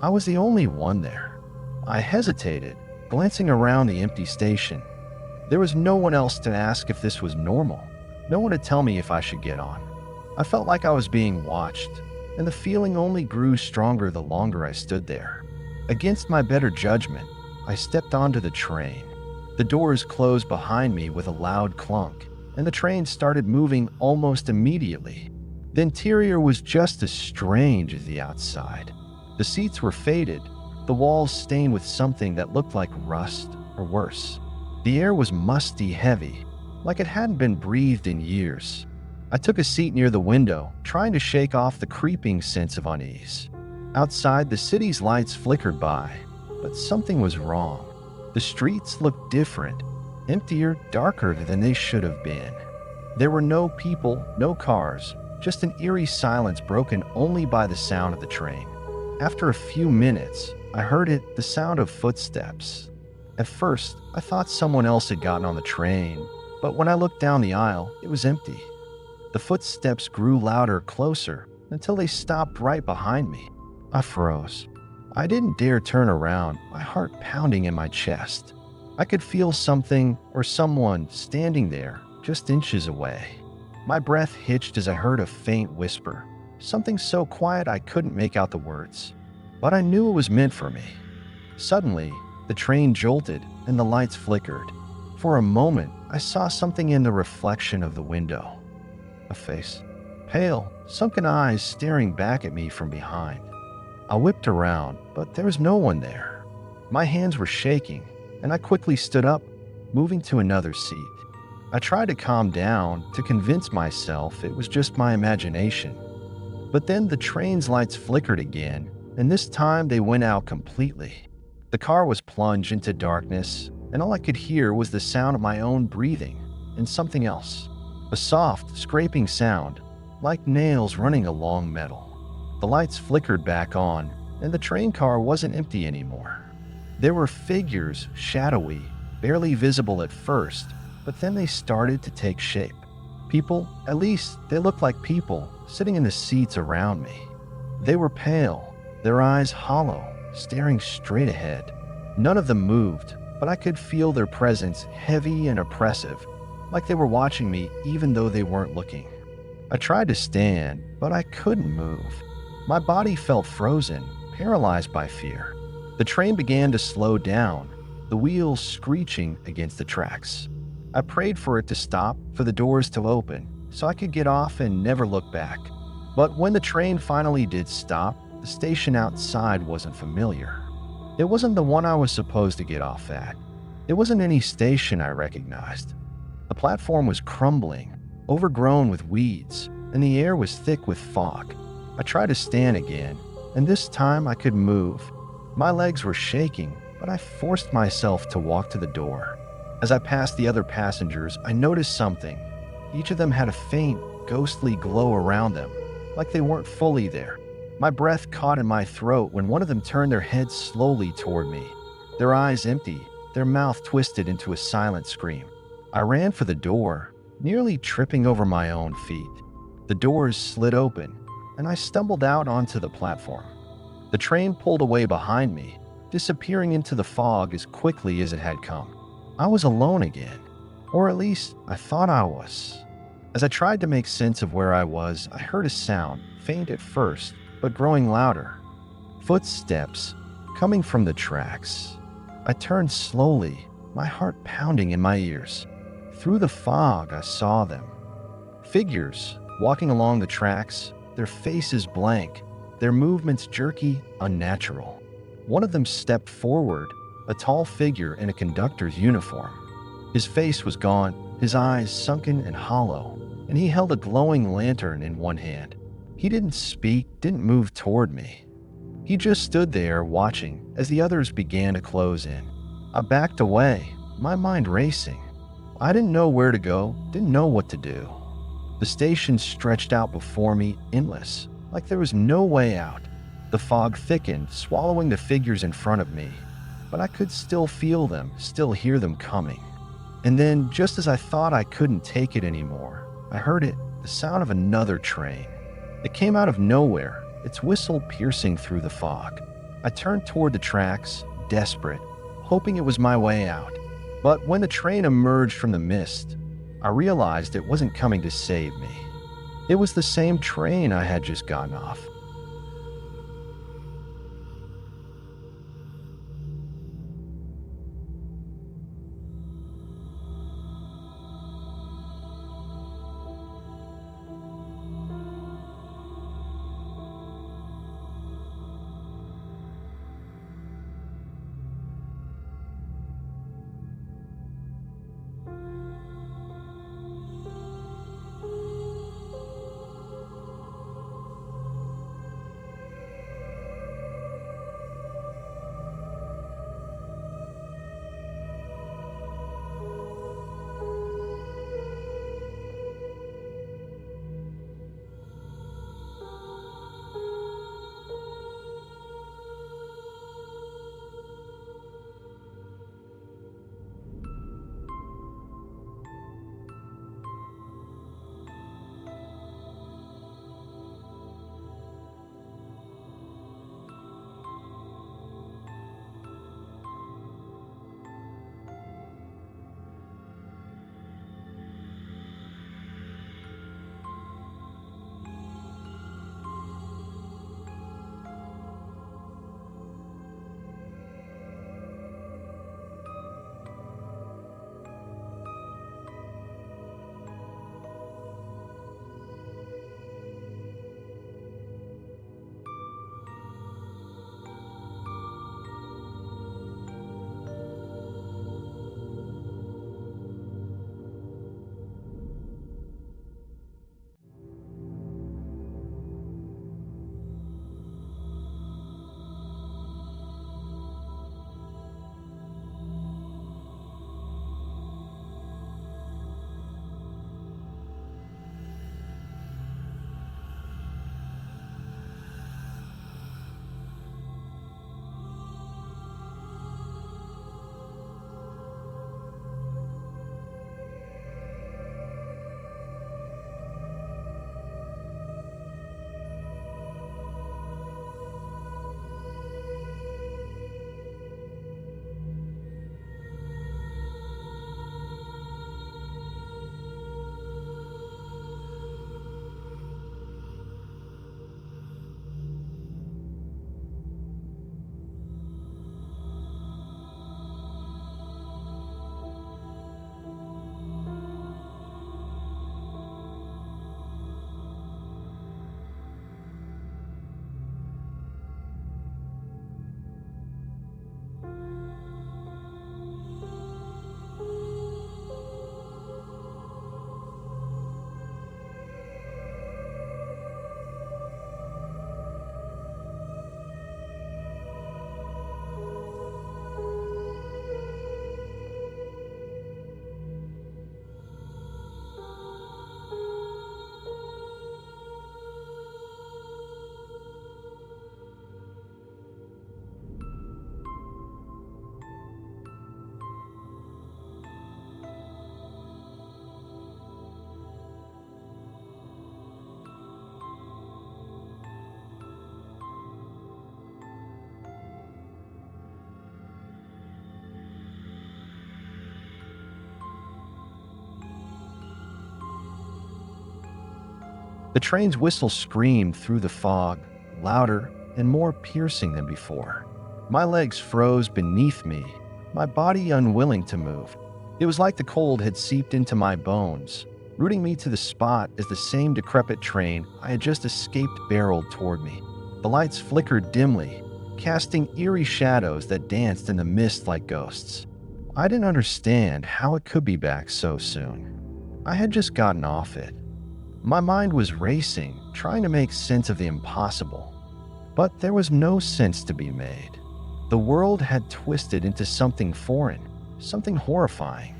I was the only one there. I hesitated, glancing around the empty station. There was no one else to ask if this was normal, no one to tell me if I should get on. I felt like I was being watched, and the feeling only grew stronger the longer I stood there. Against my better judgment, I stepped onto the train. The doors closed behind me with a loud clunk, and the train started moving almost immediately. The interior was just as strange as the outside. The seats were faded, the walls stained with something that looked like rust or worse. The air was musty heavy, like it hadn't been breathed in years. I took a seat near the window, trying to shake off the creeping sense of unease. Outside, the city's lights flickered by, but something was wrong. The streets looked different, emptier, darker than they should have been. There were no people, no cars, just an eerie silence broken only by the sound of the train. After a few minutes, I heard it, the sound of footsteps. At first, I thought someone else had gotten on the train, but when I looked down the aisle, it was empty. The footsteps grew louder, closer, until they stopped right behind me. I froze. I didn't dare turn around, my heart pounding in my chest. I could feel something or someone standing there, just inches away. My breath hitched as I heard a faint whisper, something so quiet I couldn't make out the words. But I knew it was meant for me. Suddenly, the train jolted and the lights flickered. For a moment, I saw something in the reflection of the window. A face. Pale, sunken eyes staring back at me from behind. I whipped around, but there was no one there. My hands were shaking, and I quickly stood up, moving to another seat. I tried to calm down, to convince myself it was just my imagination. But then the train's lights flickered again, and this time they went out completely. The car was plunged into darkness, and all I could hear was the sound of my own breathing, and something else. A soft, scraping sound, like nails running along metal. The lights flickered back on, and the train car wasn't empty anymore. There were figures, shadowy, barely visible at first, but then they started to take shape. People, at least they looked like people, sitting in the seats around me. They were pale, their eyes hollow, staring straight ahead. None of them moved, but I could feel their presence heavy and oppressive, like they were watching me even though they weren't looking. I tried to stand, but I couldn't move. My body felt frozen, paralyzed by fear. The train began to slow down, the wheels screeching against the tracks. I prayed for it to stop, for the doors to open, so I could get off and never look back. But when the train finally did stop, the station outside wasn't familiar. It wasn't the one I was supposed to get off at. It wasn't any station I recognized. The platform was crumbling, overgrown with weeds, and the air was thick with fog. I tried to stand again, and this time I could move. My legs were shaking, but I forced myself to walk to the door. As I passed the other passengers, I noticed something. Each of them had a faint, ghostly glow around them, like they weren't fully there. My breath caught in my throat when one of them turned their head slowly toward me, their eyes empty, their mouth twisted into a silent scream. I ran for the door, nearly tripping over my own feet. The doors slid open, and I stumbled out onto the platform. The train pulled away behind me, disappearing into the fog as quickly as it had come. I was alone again, or at least I thought I was. As I tried to make sense of where I was, I heard a sound, faint at first, but growing louder. Footsteps coming from the tracks. I turned slowly, my heart pounding in my ears. Through the fog, I saw them. Figures walking along the tracks, their faces blank, their movements jerky, unnatural. One of them stepped forward, a tall figure in a conductor's uniform. His face was gone, his eyes sunken and hollow, and he held a glowing lantern in one hand. He didn't speak, didn't move toward me. He just stood there watching as the others began to close in. I backed away, my mind racing. I didn't know where to go, didn't know what to do. The station stretched out before me, endless, like there was no way out. The fog thickened, swallowing the figures in front of me, but I could still feel them, still hear them coming. And then, just as I thought I couldn't take it anymore, I heard it, the sound of another train. It came out of nowhere, its whistle piercing through the fog. I turned toward the tracks, desperate, hoping it was my way out. But when the train emerged from the mist, I realized it wasn't coming to save me. It was the same train I had just gotten off. The train's whistle screamed through the fog, louder and more piercing than before. My legs froze beneath me, my body unwilling to move. It was like the cold had seeped into my bones, rooting me to the spot as the same decrepit train I had just escaped barreled toward me. The lights flickered dimly, casting eerie shadows that danced in the mist like ghosts. I didn't understand how it could be back so soon. I had just gotten off it. My mind was racing, trying to make sense of the impossible. But there was no sense to be made. The world had twisted into something foreign, something horrifying.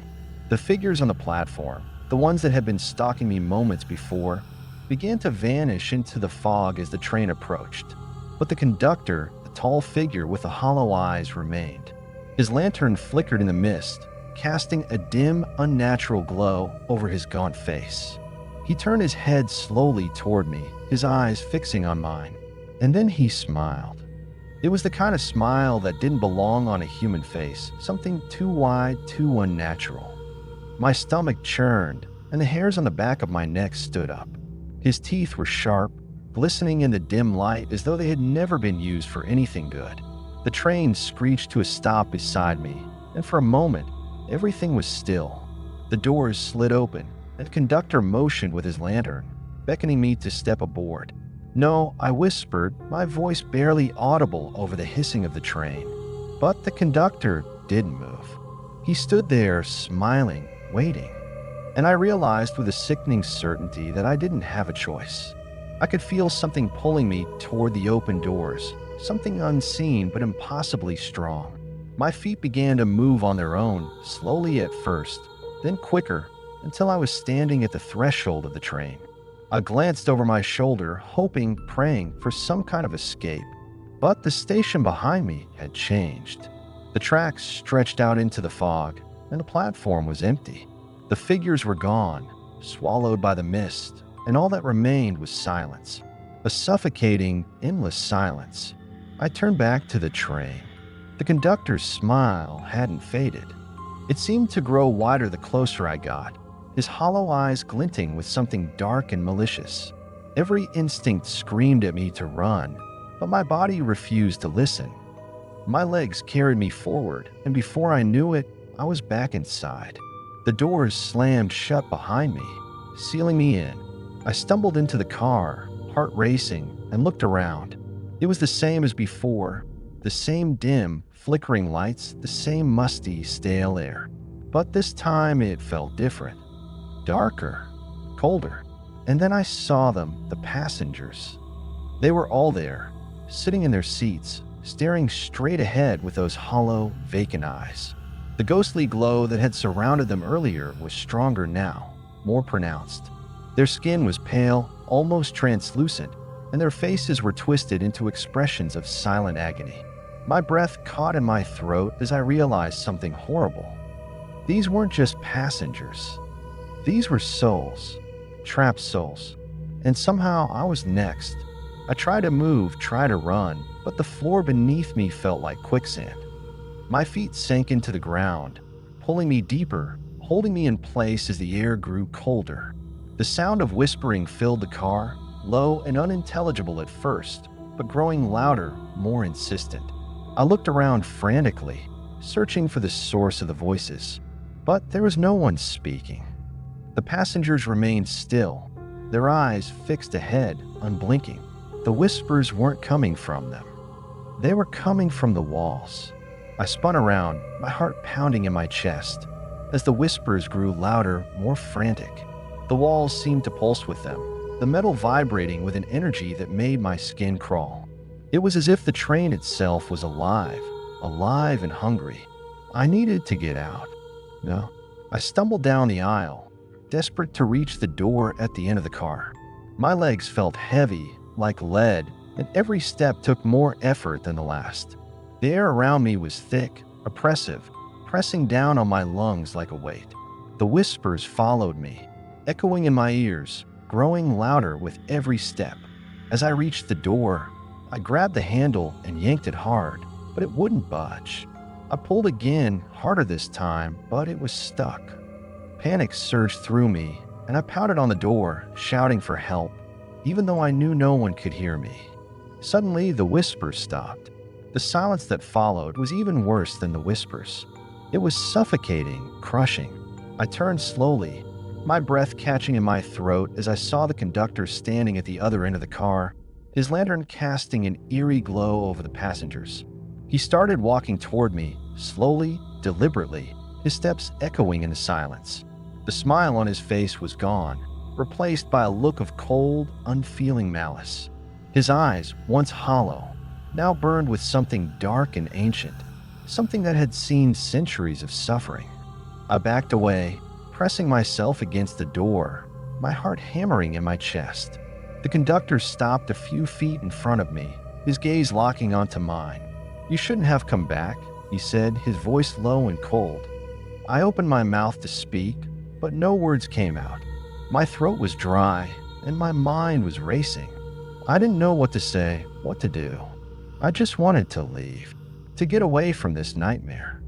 The figures on the platform, the ones that had been stalking me moments before, began to vanish into the fog as the train approached. But the conductor, the tall figure with the hollow eyes, remained. His lantern flickered in the mist, casting a dim, unnatural glow over his gaunt face. He turned his head slowly toward me, his eyes fixing on mine, and then he smiled. It was the kind of smile that didn't belong on a human face, something too wide, too unnatural. My stomach churned, and the hairs on the back of my neck stood up. His teeth were sharp, glistening in the dim light as though they had never been used for anything good. The train screeched to a stop beside me, and for a moment, everything was still. The doors slid open, and the conductor motioned with his lantern, beckoning me to step aboard. "No," I whispered, my voice barely audible over the hissing of the train. But the conductor didn't move. He stood there, smiling, waiting. And I realized with a sickening certainty that I didn't have a choice. I could feel something pulling me toward the open doors, something unseen but impossibly strong. My feet began to move on their own, slowly at first, then quicker, until I was standing at the threshold of the train. I glanced over my shoulder, hoping, praying for some kind of escape. But the station behind me had changed. The tracks stretched out into the fog, and the platform was empty. The figures were gone, swallowed by the mist, and all that remained was silence. A suffocating, endless silence. I turned back to the train. The conductor's smile hadn't faded. It seemed to grow wider the closer I got, his hollow eyes glinting with something dark and malicious. Every instinct screamed at me to run, but my body refused to listen. My legs carried me forward, and before I knew it, I was back inside. The doors slammed shut behind me, sealing me in. I stumbled into the car, heart racing, and looked around. It was the same as before, the same dim, flickering lights, the same musty, stale air. But this time it felt different. Darker, colder. And then I saw them, the passengers. They were all there, sitting in their seats, staring straight ahead with those hollow, vacant eyes. The ghostly glow that had surrounded them earlier was stronger now, more pronounced. Their skin was pale, almost translucent, and their faces were twisted into expressions of silent agony. My breath caught in my throat as I realized something horrible. These weren't just passengers. These were souls, trapped souls. And somehow I was next. I tried to move, tried to run, but the floor beneath me felt like quicksand. My feet sank into the ground, pulling me deeper, holding me in place as the air grew colder. The sound of whispering filled the car, low and unintelligible at first, but growing louder, more insistent. I looked around frantically, searching for the source of the voices, but there was no one speaking. The passengers remained still, their eyes fixed ahead, unblinking. The whispers weren't coming from them. They were coming from the walls. I spun around, my heart pounding in my chest, as the whispers grew louder, more frantic. The walls seemed to pulse with them, the metal vibrating with an energy that made my skin crawl. It was as if the train itself was alive, alive and hungry. I needed to get out. No. I stumbled down the aisle, desperate to reach the door at the end of the car. My legs felt heavy, like lead, and every step took more effort than the last. The air around me was thick, oppressive, pressing down on my lungs like a weight. The whispers followed me, echoing in my ears, growing louder with every step. As I reached the door, I grabbed the handle and yanked it hard, but it wouldn't budge. I pulled again, harder this time, but it was stuck. Panic surged through me, and I pounded on the door, shouting for help. even though I knew no one could hear me. Suddenly, the whispers stopped. The silence that followed was even worse than the whispers. It was suffocating, crushing. I turned slowly, my breath catching in my throat as I saw the conductor standing at the other end of the car, his lantern casting an eerie glow over the passengers. He started walking toward me, slowly, deliberately, his steps echoing in the silence. The smile on his face was gone, replaced by a look of cold, unfeeling malice. His eyes, once hollow, now burned with something dark and ancient, something that had seen centuries of suffering. I backed away, pressing myself against the door, my heart hammering in my chest. The conductor stopped a few feet in front of me, his gaze locking onto mine. "You shouldn't have come back," he said, his voice low and cold. I opened my mouth to speak, but no words came out. My throat was dry, and my mind was racing. I didn't know what to say, what to do. I just wanted to leave, to get away from this nightmare.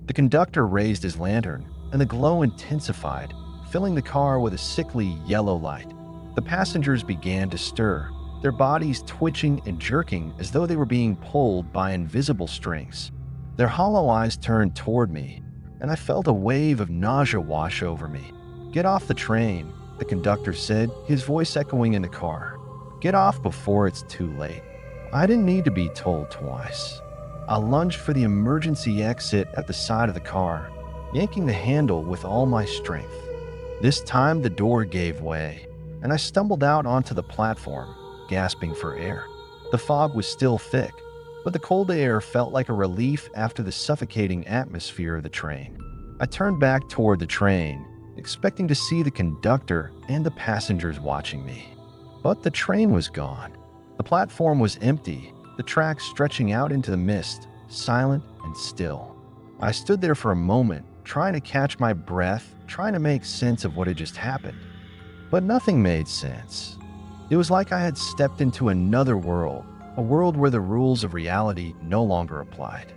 The conductor raised his lantern, and the glow intensified, filling the car with a sickly yellow light. The passengers began to stir, their bodies twitching and jerking as though they were being pulled by invisible strings. Their hollow eyes turned toward me, and I felt a wave of nausea wash over me. "Get off the train," the conductor said, his voice echoing in the car. "Get off before it's too late." I didn't need to be told twice. I lunged for the emergency exit at the side of the car, yanking the handle with all my strength. This time the door gave way, and I stumbled out onto the platform, gasping for air. The fog was still thick, but the cold air felt like a relief after the suffocating atmosphere of the train. I turned back toward the train, expecting to see the conductor and the passengers watching me. But the train was gone. The platform was empty, the tracks stretching out into the mist, silent and still. I stood there for a moment, trying to catch my breath, trying to make sense of what had just happened. But nothing made sense. It was like I had stepped into another world, a world where the rules of reality no longer applied.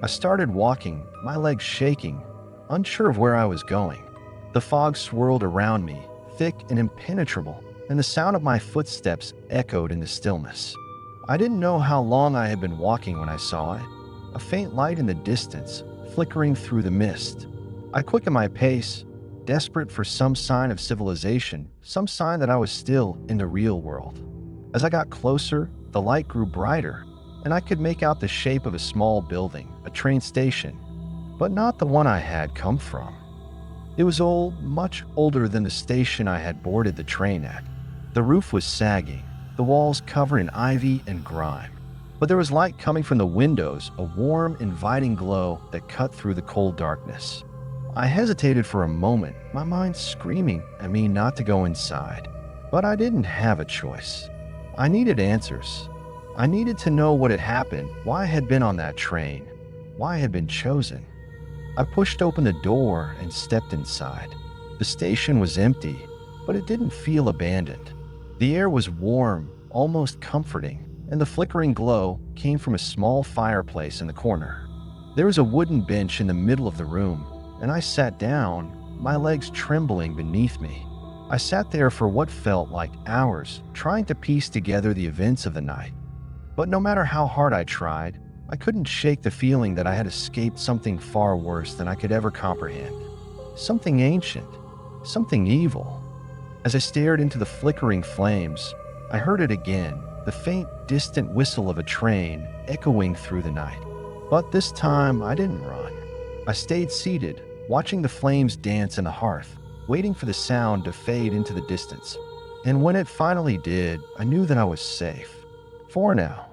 I started walking, my legs shaking, unsure of where I was going. The fog swirled around me, thick and impenetrable, and the sound of my footsteps echoed in the stillness. I didn't know how long I had been walking when I saw it, a faint light in the distance, flickering through the mist. I quickened my pace, desperate for some sign of civilization, some sign that I was still in the real world. As I got closer, the light grew brighter, and I could make out the shape of a small building, a train station, but not the one I had come from. It was old, much older than the station I had boarded the train at. The roof was sagging, the walls covered in ivy and grime, but there was light coming from the windows, a warm, inviting glow that cut through the cold darkness. I hesitated for a moment, my mind screaming at me not to go inside, but I didn't have a choice. I needed answers. I needed to know what had happened, why I had been on that train, why I had been chosen. I pushed open the door and stepped inside. The station was empty, but it didn't feel abandoned. The air was warm, almost comforting, and the flickering glow came from a small fireplace in the corner. There was a wooden bench in the middle of the room, and I sat down, my legs trembling beneath me. I sat there for what felt like hours, trying to piece together the events of the night. But no matter how hard I tried, I couldn't shake the feeling that I had escaped something far worse than I could ever comprehend. Something ancient, something evil. As I stared into the flickering flames, I heard it again, the faint, distant whistle of a train echoing through the night. But this time, I didn't run. I stayed seated, watching the flames dance in the hearth, waiting for the sound to fade into the distance. And when it finally did, I knew that I was safe. For now.